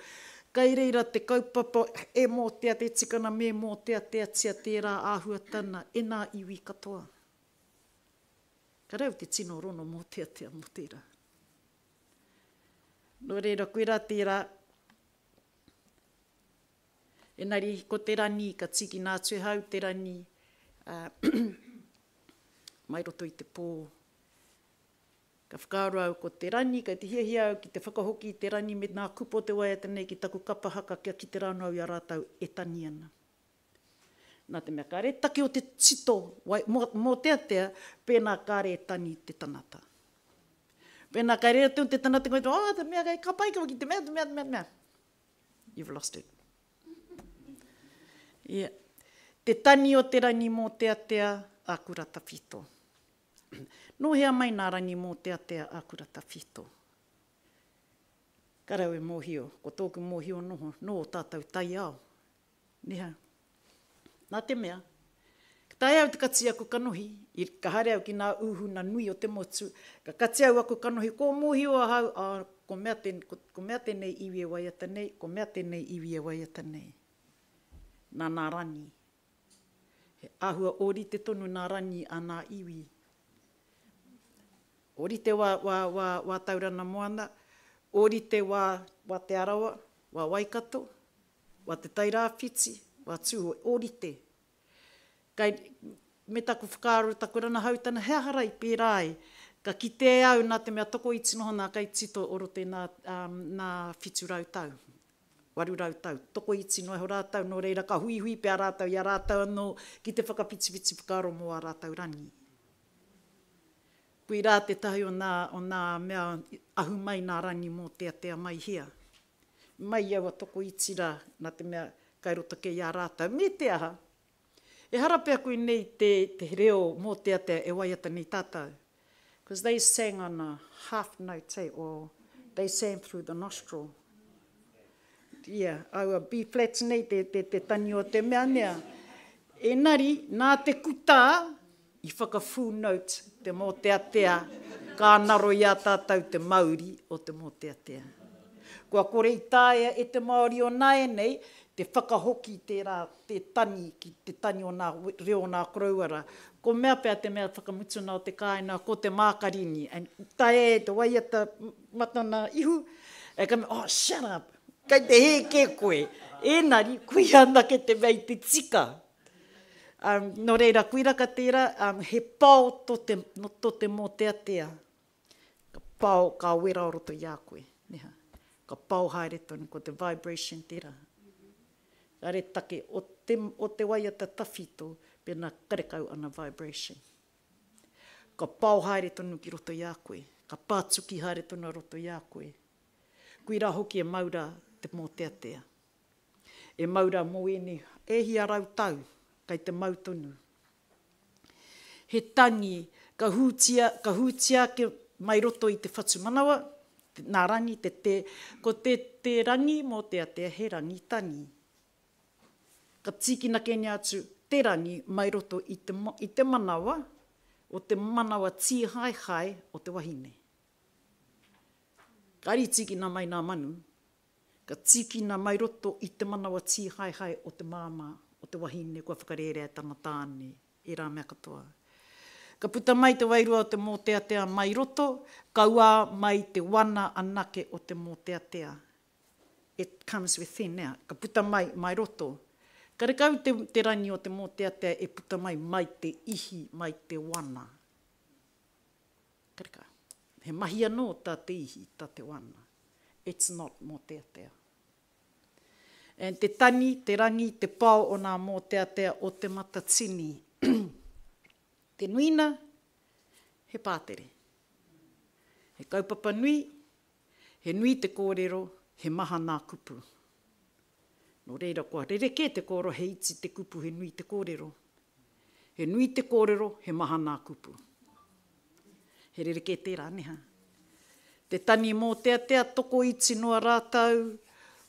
Kai reira te kaupapa e Mōteatea, te tikana me Mōteatea tia tērā āhuatana, e nā iwi katoa. Ka rau te tino rono Mōteatea mō tērā. No reira, koe rā tērā, e nari, ko te rani, ka tiki nā tue hau te rani, mai roto I te pō. Ka whakaaro au ko te rani, ka te hiahia au ki te whakahoki I te rani me nā kupo te waiata nei ki taku kapahaka kia ki te rānau I a rātau e tani ana. Nā te mea kāre, take o te tito, Mōteatea, pēnā kāre e tani te tanata. Pēnā kai rea te tanata koe, te mea kai ka pai ka waki te mea. You've lost it. Yeah. Te tani o te rani Mōteatea, ākura tawhito. No hea mai nā rani Mōteatea, ākura tawhito. Karau e mōhio, ko tōku mōhio noho, no o tātou tai ao. Neha. Nā te mea, tai au te kati aku kanohi, I ka hare au ki nā uhuna nui o te motu, ka kati au aku kanohi, ko mōhio a hau, ko mea tēnei iwi e waiata nei, ko mea tēnei iwi e waiata nei. Nā rani. He ahua ori te tonu nā rani a nā iwi. Ori te wā taurana moana, ori te wā te arawa, wā waikato, wā te tairāwhiti, wā tūho, ori te. Kai me taku whakaaro, taku rana hautana, hea harai pērai, ka kite au nā te mea toko iti noho nā kai tito oro te nā whitu rautau, waru rautau, toko iti noho rātau, no reira ka hui pēa rātau, ia rātau anō ki te whakapiti whakaaro mo a rātau rani. Pui rā te tahi o nā mea ahu mai nā rani Mōteatea mai hia. Mai au a toko iti rā, nā te mea kai roto ke ia rātau. Me te aha, e harapea koe nei te reo Mōteatea e waiata nei tātou. Because they sang on a half note, or they sang through the nostril. Yeah, au a B flat nei te tani o te mea nea. E nari, nā te kuta, I whaka full note te Mōteatea, ka naro ia tātou te Māori o te Mōteatea. Kua kore i tāia e te Māori o nāe nei, te whakahoki te tani ki te tani o nā reo nā korauara. Ko mea pēr te mea whakamutuna o te kāinga, ko te mākarini. Tae te waiata matana ihu, e ka mea, oh, shut up, kai te he ke koe. Enari, kui ana ke te mei te tika. No reira, kui raka tērā, he pao to te Mōteatea. Ka pao ka wera o roto i a koe. Neha. Ka pao haere tonu, ko te vibration tērā. Are take, o te waiata tawhito, pēnā karekau ana vibration. Ka pao haere tonu ki roto i a koe. Ka pātuki haere tonu roto i a koe. Kui rā hoki e maura te Mōteatea. E maura moene, e hi arau tau, kai te mautonu. He tangi, ka hūtia ke mai roto i te whatu manawa, nā rangi, ko te rangi Mōteatea, he rangi tangi. Ka tīkina kenya atu, te rangi mai roto i te manawa, o te manawa tī hai hai o te wahine. Ka ari tīkina mai nā manu, ka tīkina mai roto i te manawa tī hai hai o te māma, o te wahine, kua whakarere tana tāne, e rā mea katoa. Ka puta mai te wairua o te Mōteatea mai roto, kaua mai te wana anake o te Mōteatea. It comes within now. Ka puta mai roto. Ka rekau te rangi o te Mōteatea e puta mai te ihi, mai te wana. Ka rekau. He mahi anō tā te ihi, tā te wana. It's not Mōteatea. And te tani, te rangi, te pao o nā Mōteatea o te matatini. Te nuina, he pātere. He kaupapa nui, he nui te kōrero, he maha nā kupu. No reira kua rereke te kōrero, he iti te kupu, he nui te kōrero. He nui te kōrero, he maha nā kupu. He rereke tērā, neha. Te tani Mōteatea, toko iti noa rātau,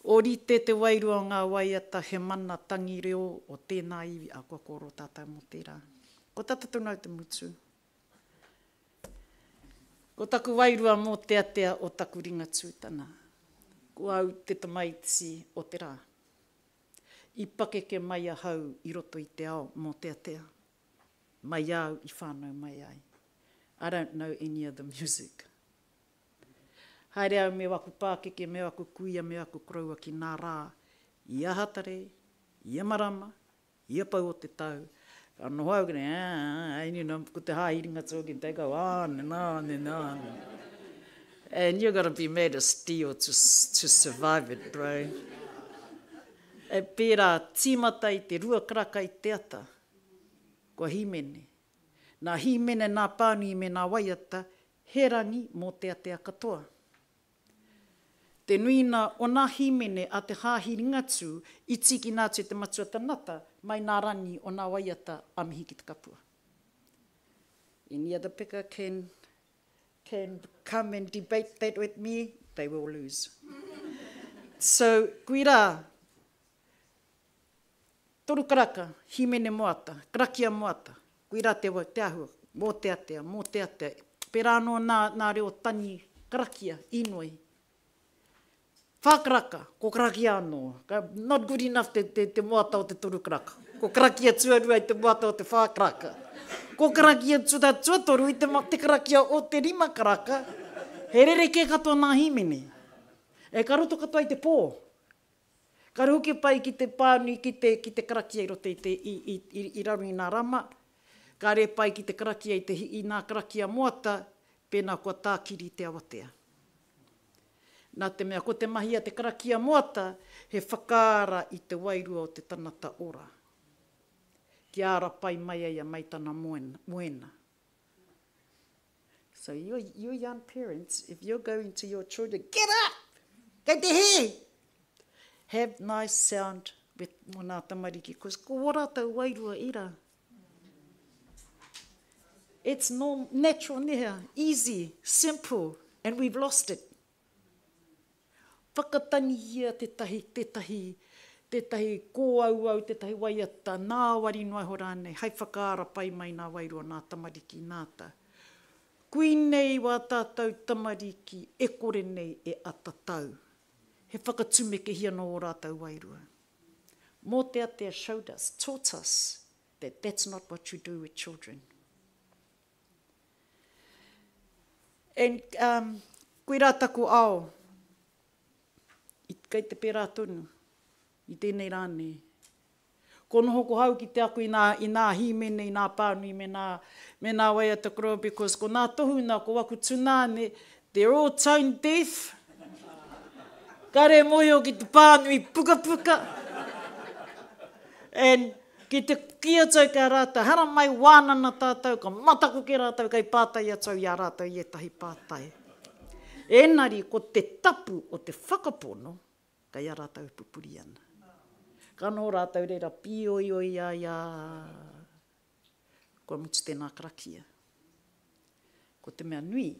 orite te wairua ngā waiata, he mana tangi reo o tēnā iwi a kua kōrero tātou mō tērā. Ko tata tunau te mutu. Ko taku wairua Mōteatea o taku ringa tūtana. Ko au te tamaiti o te rā. I pake ke mai ahau i roto i te ao Mōteatea. Mai au i whānau mai ai. I don't know any of the music. Haere au me waku Pākeke, me waku kuia, me waku koraua ki nā rā. I ahatare, i amarama, i apau o te tau. Ano hau kene, ko te hāiringa talking, they go on and on and on. And you've got to be made of steel to survive it, bro. E pērā, tīmata i te rua karaka i te ata, kua himene. Nā himene, nā pānui me nā waiata, he rangi Mōteatea katoa. Te nuina o nā himene a te hāhiringa tū, i tiki nātu te matua tanata, mai nā rangi o nā waiata a mihi ki te kapua. Any other pika can come and debate that with me, they will lose. So, kui rā, toru karaka, himene moata, karakia moata, kui rā te ahua, Mōteatea, pērā anō nā reo tani karakia, inoi. Whakaraka, ko karakia anō. Not good enough te moata o te toru karaka. Ko karakia tuarua i te moata o te whakaraka. Ko karakia tuatoru i te karakia o te rima karaka. He rereke katoa nā himene. E ka roto katoa i te pō. Ka ruke pai ki te pānui, ki te karakia i roto i raru i nā rama. Ka re pai ki te karakia i nā karakia moata, pēnā kua tākiri te awatea. Nā te mea, ko te mahi a te karakia moata, he whakaara i te wairua o te tanata ora. Ki ara pai mai ai a maitana moena. So you young parents, if you're going to your children, get up! Kei te he! Have nice sound with mō tamariki, because ko warata wairua ira. It's natural neha, easy, simple, and we've lost it. Whakatani hia te tahi kōauau, te tahi waiata, nā wari noa horane, hei whakaara pai mai nā wairua nā tamariki nāta. Kui nei wā tātou tamariki, e kore nei e atatau. he whakatumeke hia no o rātou wairua. Mōteatea showed us, taught us, that that's not what you do with children. And koe rā taku ao, kei te pērā tonu, i tēnei rāne. Ko noho ko hau ki te aku i nā himene, i nā pānui, me nā waiata koroa, because ko nā tohuna, ko waku tūnāne, they're all tone deaf. Kare moio ki te pānui, puka puka. And ki te kia tau ka rātou, hara mai wānana tātou, ka matako ke rātou, kai pātai atau i a rātou i etahi pātai. Enari, ko te tapu o te whakapono, kai a rātou pupuri ana. Ka no rātou reira pioi ia, kua mutu tēnā karakia. Ko te mea nui,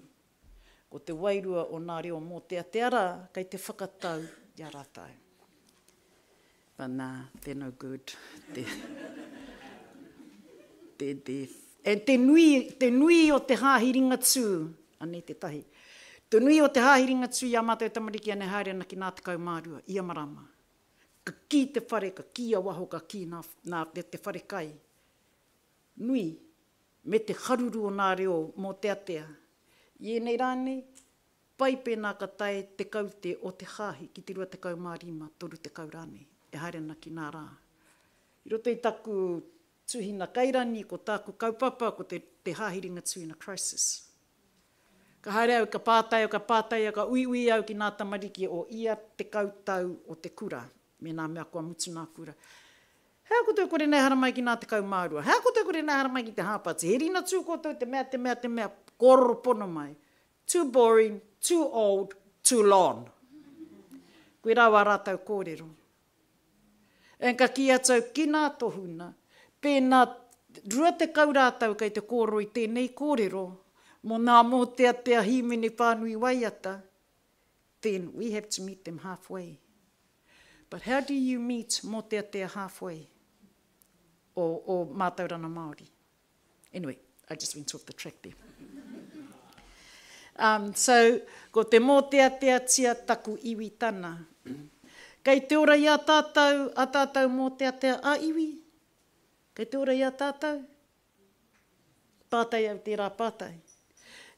ko te wairua o nā reo Mōteatea rā, kai te whakatau i a rātou. But nah, they're no good. They're deaf. And te nui o te hāhiringa tū, anei te tahi, te nui o te hāhiringa tū i a mātou tamariki ane haere ana ki nā te kaumārua, ia marama. Ka ki te whare, ka ki a waho, ka ki nā te whare kai. Nui, me te haruru o nā reo Mōteatea. Ienei rāne, pai pēnā ka tae te kaute o te hāhi ki te rua te kaumārima, toru te kaurane, e haere ana ki nā rā. I roto i taku tuhina kairani, ko tāku kaupapa, ko te hāhiringa tuhina crisis. Ka haere au ka pātai, ka ui au ki nā tamariki o ia te kautau o te kura. Me nā mea kua mutu nā kura. Hea koutou kore nei haramai ki nā te kaumārua. Hea koutou kore nei haramai ki te hāpati. He rina tū koutou te mea, kororo pono mai. Too boring, too old, too long. Koe rawa rātou kōrero. En ka ki atau ki nā tohuna, pēnā rua te kau rātou kei te kōrero i tēnei kōrero, mo nā Mōteatea himene pānui waiata, then we have to meet them halfway. But how do you meet Mōteatea halfway? Or mātaurana Māori? Anyway, I just went off the track there. So, ko te Mōteatea tia taku iwi tana. Kei te ora i a tātou Mōteatea a iwi? Kei te ora i a tātou? Pātai au tērā pātai.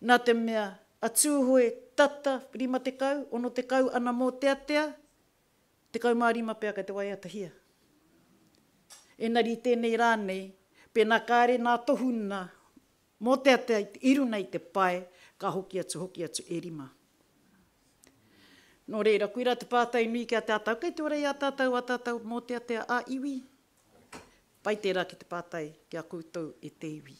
Nā te mea, a tūhoe tata, rima te kau, ono te kau ana Mōteatea, te kaumārima pēr kai te waiata hia. Enari tēnei rānei, pēnā kāre nā tohuna, Mōteatea iru nei te pai, ka hoki atu e rima. Nō reira, kuira te pātai nui ki a tātou, kei te ora i a tātou Mōteatea a iwi. Pai tērā ki te pātai ki a koutou e te iwi.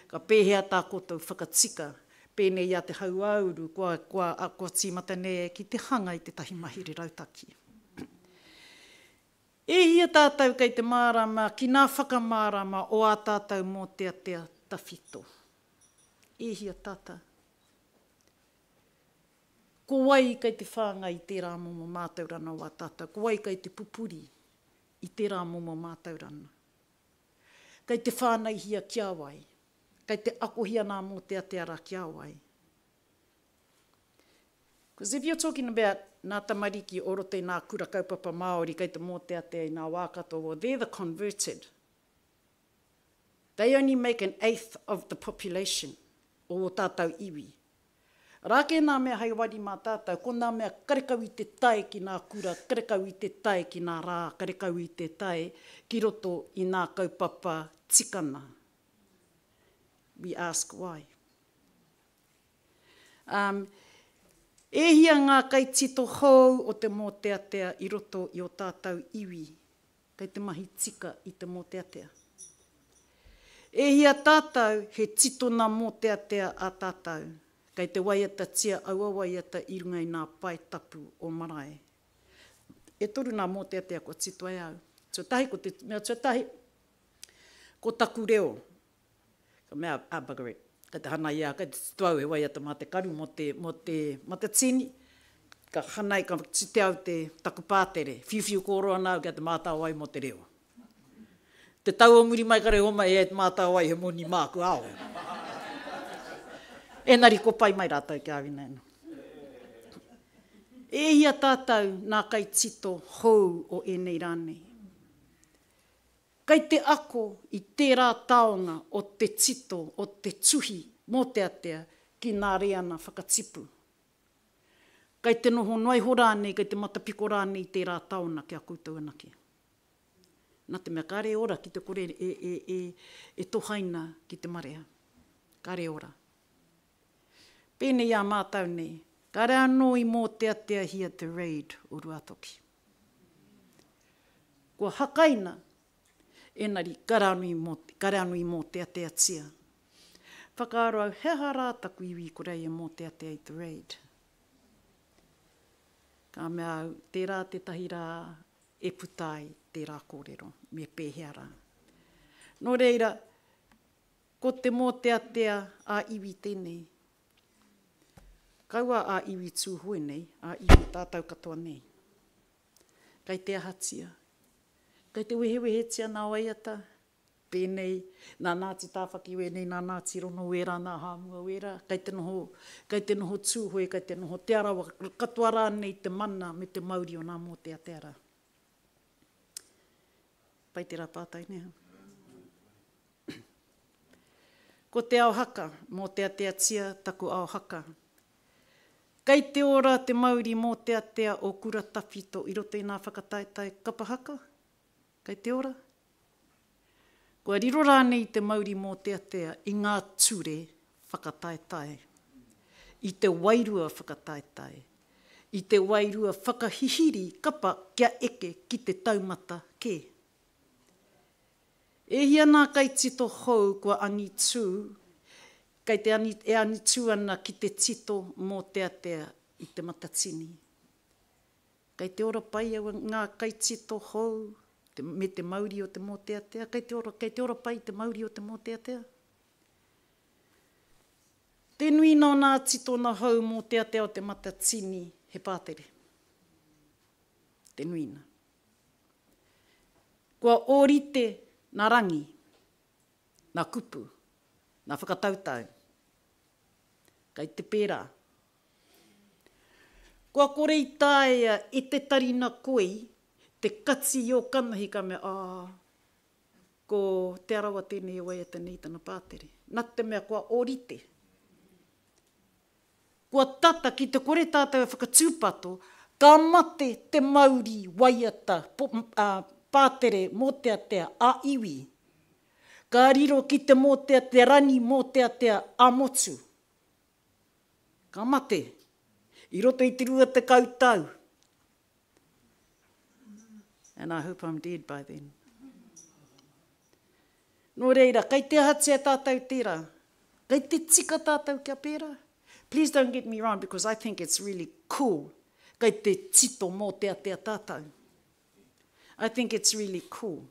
Ka pēhea tā koutou whakatika, pēnei ia te Hauāuru, kua tīmata nei ki te hanga i te tahi mahere rautaki. E hia tātou kei te mārama, ki nā whakamārama o a tātou Mōteatea tawhito. E hia tātou. Ko wai kei te whānga i tērā momo mātaurana o a tātou. Ko wai kei te pupuri i tērā momo mātaurana. Kei te whānei hia kia wai. Kei te akohia nā Mōteatea rā kia wai. Because if you're talking about nā tamariki o roto i nā kura kaupapa Māori, kei te Mōteatea i nā wākato, well, they're the converted. They only make 1/8 of the population o tātou iwi. Rāke nā mea hei wari mā tātou, ko nā mea karekau i te tae ki nā kura, karekau i te tae ki nā rā, karekau i te tae ki roto i nā kaupapa tikana. We ask why. E hia ngā kai tito hou o te Mōteatea i roto i o tātou iwi, kei te mahi tika i te Mōteatea. E hia tātou he tito nā Mōteatea a tātou, kei te waiata tia aua waiata i runga i nā pai tapu o marae. E toru nā Mōteatea ko tito ai au. Tuatahi ko te mea tuatahi, ko taku reo. Ka mea bugger it. Ka te hana ia, ka te tuau he waiata mā te karu mo te tini. Ka hanai ka te au te taku pātere. Whiwhiu kōroa nāu kia te mātau ai mo te reo. Te tau o muri mai kare homa e te mātau ai he moni māku ao. Enari ko pai mai rātou ki awina eno. E hia tātou nā kai tito hou o enei rānei. Kai te ako i tērā taonga o te tito, o te tuhi, Mōteatea, ki nā reana whakatipu. Kai te noho noaiho rānei, kai te matapiko rānei tērā taona ki a koutou anake. Nā te mea, kāre ora ki te kore e tohaina ki te marea. Kāre ora. Pēnei a mātau nei, kāre anō i Mōteatea here to raid o Ruatoki. Kua hakaina, enari karanui i Mōteatea tia. Whakaaro au heha rātaku iwi korei e Mōteatea i te raid. Ka mea au, tērā te tahi rā e putai tērā kōrero, me pēhea rā. Nō reira, ko te Mōteatea a iwi tēnei. Kaua a iwi tūhoi nei, a iwi tātou katoa nei. Kai te ahatia. Kai te wehewehetia nā waiata. Pēnei, nā Ngāti tāwhaki we nei, nā Ngāti rono wera, nā hāmua wera. Kai te noho tūhoi, kai te noho te arawa. Katoa rānei te mana me te mauri o nā Mōteatea rā. Pai te rā pātai neha. Ko te ao haka, Mōteatea tia, taku ao haka. Kai te ora te mauri Mōteatea o kura tapito i roto i nā whakataetai kapahaka. Kai te ora. Kua riro rānei te mauri Mōteatea i ngā ture whakataetai. I te wairua whakataetai. I te wairua whakahihiri kapa kia eke ki te taumata ke. E hia nā kai tito hou kua angi tū, kai te angi tū ana ki te tito Mōteatea i te matatini. Kai te ora pai au ngā kai tito hou, me te mauri o te Mōteatea, kai te ora pai te mauri o te Mōteatea. Te nui no nā tito na hou Mōteatea o te matatini he pātere. Te nuina. Kua ōrite nā rangi, nā kupu, nā whakatautau. Kai te pērā. Kua kore i tāia e te tarina koi, te katsi i o kanahi ka mea, ko te arawa tēnei o waiata nei tana pātere. Nā te mea kua ōrite. Kua tata ki te kore tātou e whakatūpato, ka mate te mauri waiata pātere Mōteatea a iwi. Ka riro ki te Mōteatea rani Mōteatea a motu. Ka mate. I roto i te rua te kautau. And I hope I'm dead by then. Nō reira, kai te ahatia tātou tērā. Kai te tika tātou kia pērā. Please don't get me wrong, because I think it's really cool. Kai te tito Mōteatea tātou. I think it's really cool.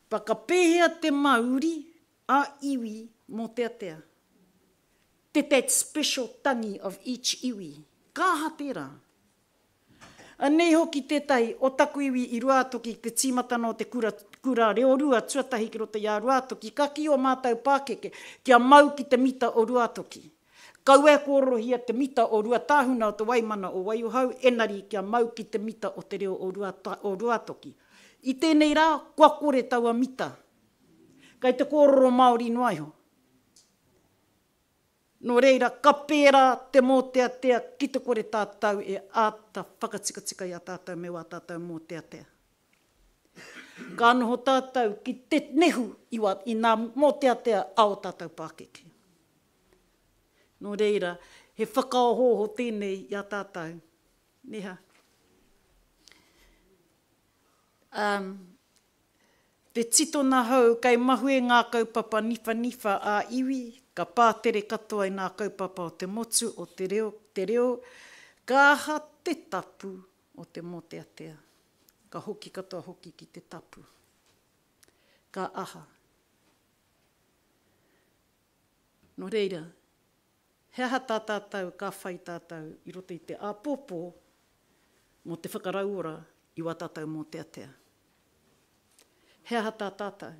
Paka pēhea te mauri a iwi Mōteatea. That special tangi of each iwi. Kāha tērā. Anei hoki tētai o taku iwi i Ruatoki, te tīmata no te kura reo rua tuatahi ki roto i a Ruatoki. Ka ki o mātou pākeke kia mau ki te mita o Ruatoki. Kau e kōrohia te mita o rua tāhuna o te waimana o Waiuhau, enari kia mau ki te mita o te reo o Ruatoki. I tēnei rā, kua kore taua mita. Kai te kōroro Māori noaiho. Nō reira, ka pērā te Mōteatea ki te kore tātou e āta whakatikatika i a tātou me wā tātou Mōteatea. Ka noho tātou ki te nehu i nā Mōteatea ao tātou pākeke. Nō reira, he whakaohoho tēnei i a tātou. Neha. Te tito nā hau, kai mahue ngā kaupapa nifa a iwi, ka pātere katoa i ngā kaupapa o te motu, o te reo, ka aha te tapu o te Mōteatea. Ka hoki katoa hoki ki te tapu. Ka aha. Nō reira, he aha tā tātou, ka whai tātou i roto i te āpōpō mo te whakarauora i wā tātou Mōteatea. He aha tā tātou.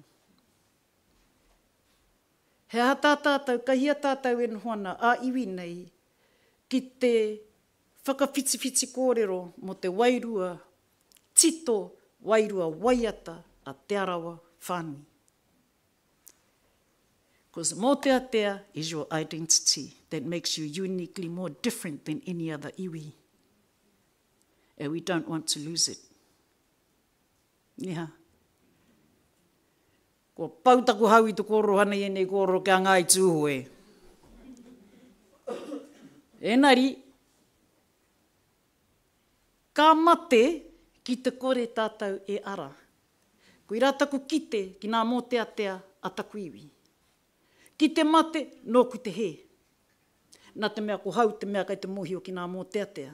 He aha tā tātou, ka hia tātou e nhoana a iwi nei ki te whakawhitiwhiti kōrero mo te wairua tito, wairua waiata a te arawa whānui. Because Mōteatea is your identity that makes you uniquely more different than any other iwi. And we don't want to lose it. Niha. Ko pautaku hau I te koro hana I nei koro kia ngai tūhoe. Enari, ka mate ki te kore tātou e ara. Ko I rātaku kite ki nā Mōteatea a taku iwi. Ki te mate, nōku te he. Nā te mea ko hau te mea kai te mohio ki nā Mōteatea.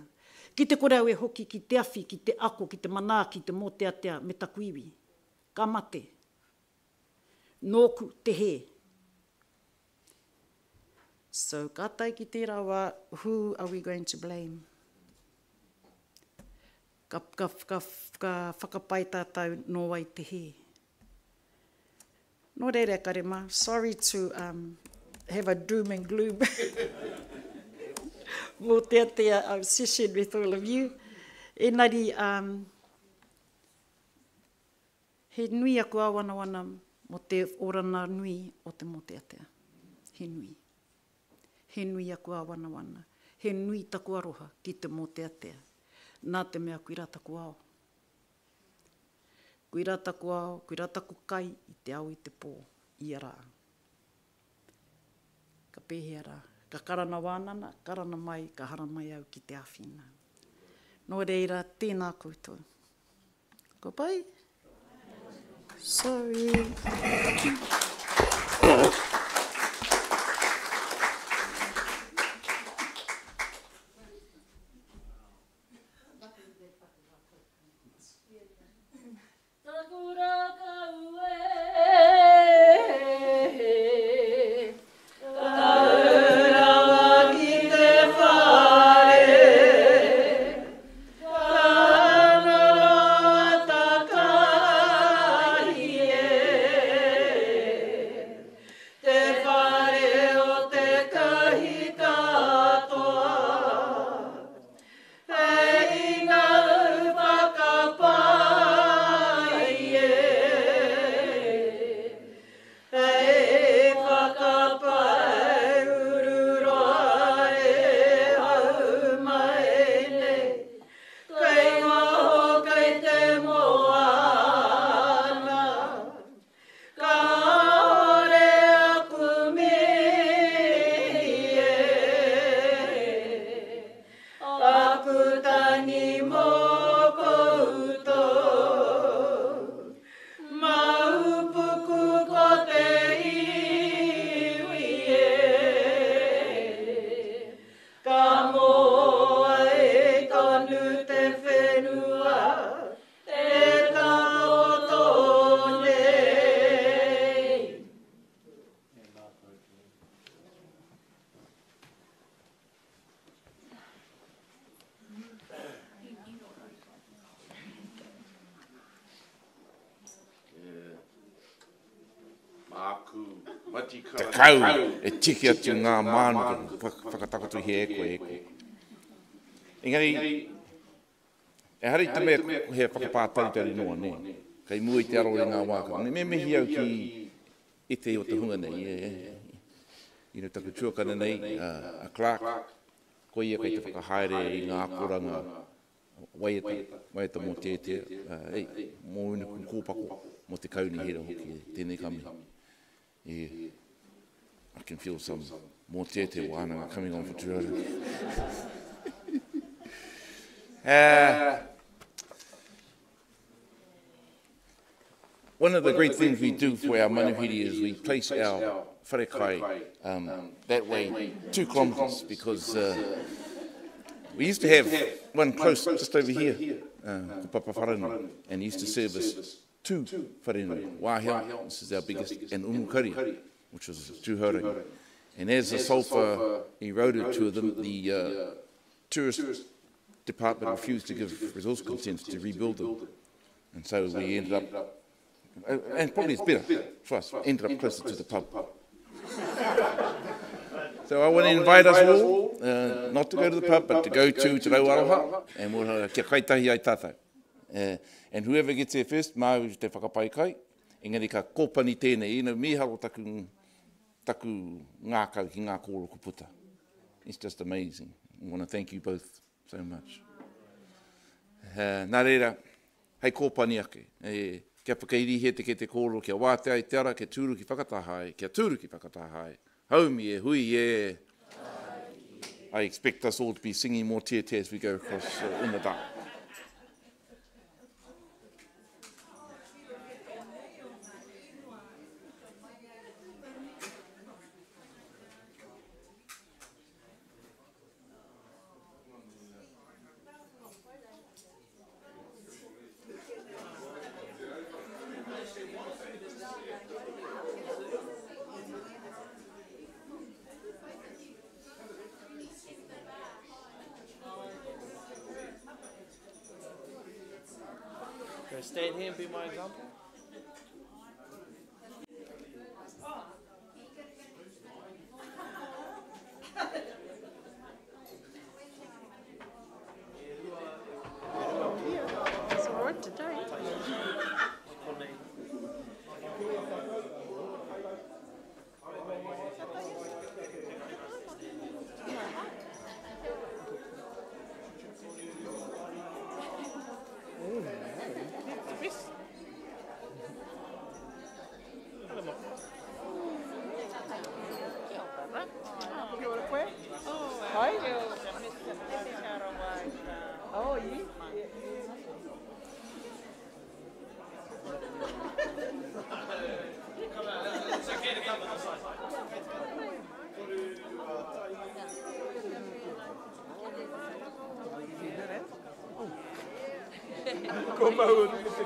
Ki te kore au e hoki, ki te awhi, ki te ako, ki te manā, ki te Mōteatea me taku iwi. Ka mate. Nōku te he. So, ka tai ki te rawa, who are we going to blame? Ka whakapai tātou nō wai te he. Nō reira karema, sorry to have a doom and gloom Mōteatea session with all of you. Enari, he nui aku a wana mo te orana nui o te Mōteatea. He nui. He nui aku a wana. He nui taku aroha ki te Mōteatea. Nā te mea kui rā taku ao. Kui rā taku ao, kui rā taku kai I te au I te pō, I a rā. Ka pēhea rā. Ka karana wānana, karana mai, ka hara mai au ki te āwhina. Nō reira, tēnā koutou. Ko pai? Sorry. Te kau, e tiki atu ngā mānu, whakatakatu he eko. Engari, e hari te mea he whakapātaritari noa, ne? Kai mua I te aro I ngā wāka. Me mehi au ki I te o te hunga nei. Ino taku tuakana nei, a Clark, ko ia kai te whakahaere I ngā koranga waiata Mōteatea, mō ina kōpako mo te kauni hera hoki, tēnei kami. I can feel some Mōteatea wānanga coming on for Turuhira. One of the great things we do for our manuhiri is we place our wharekai that way 2 kilometres because we used to have one close just over here, Papa Wharenu, and used to service 2 wharenu. Wāhia, this is our biggest, and Umukari, which was Turuhira. And as the sulphur eroded to them, the tourist department refused to give resource consents to rebuild them. And so we ended up, and probably it's better for us, ended up closer to the pub. So I want to invite us all not to go to the pub, but to go to Te Rau Aroha, and we'll kia kaitahi ai tātou. And whoever gets there first, mau te whakapai kai, engari ka kōpani tēnei, ina miharo taku ngākau ki ngā kōroko puta. It's just amazing. I want to thank you both so much. Nā reira, hei kōpani ake. Kia whakairi he te ke te kōrero, kia wātea i te ara, kia tūru ki whakatahai, kia tūru ki whakatahai. Haumi e, hui e. I expect us all to be singing Mōteatea as we go across in the dark. Can I stand here and be my example? It's all right today. Oh, yeah. Como eu não sei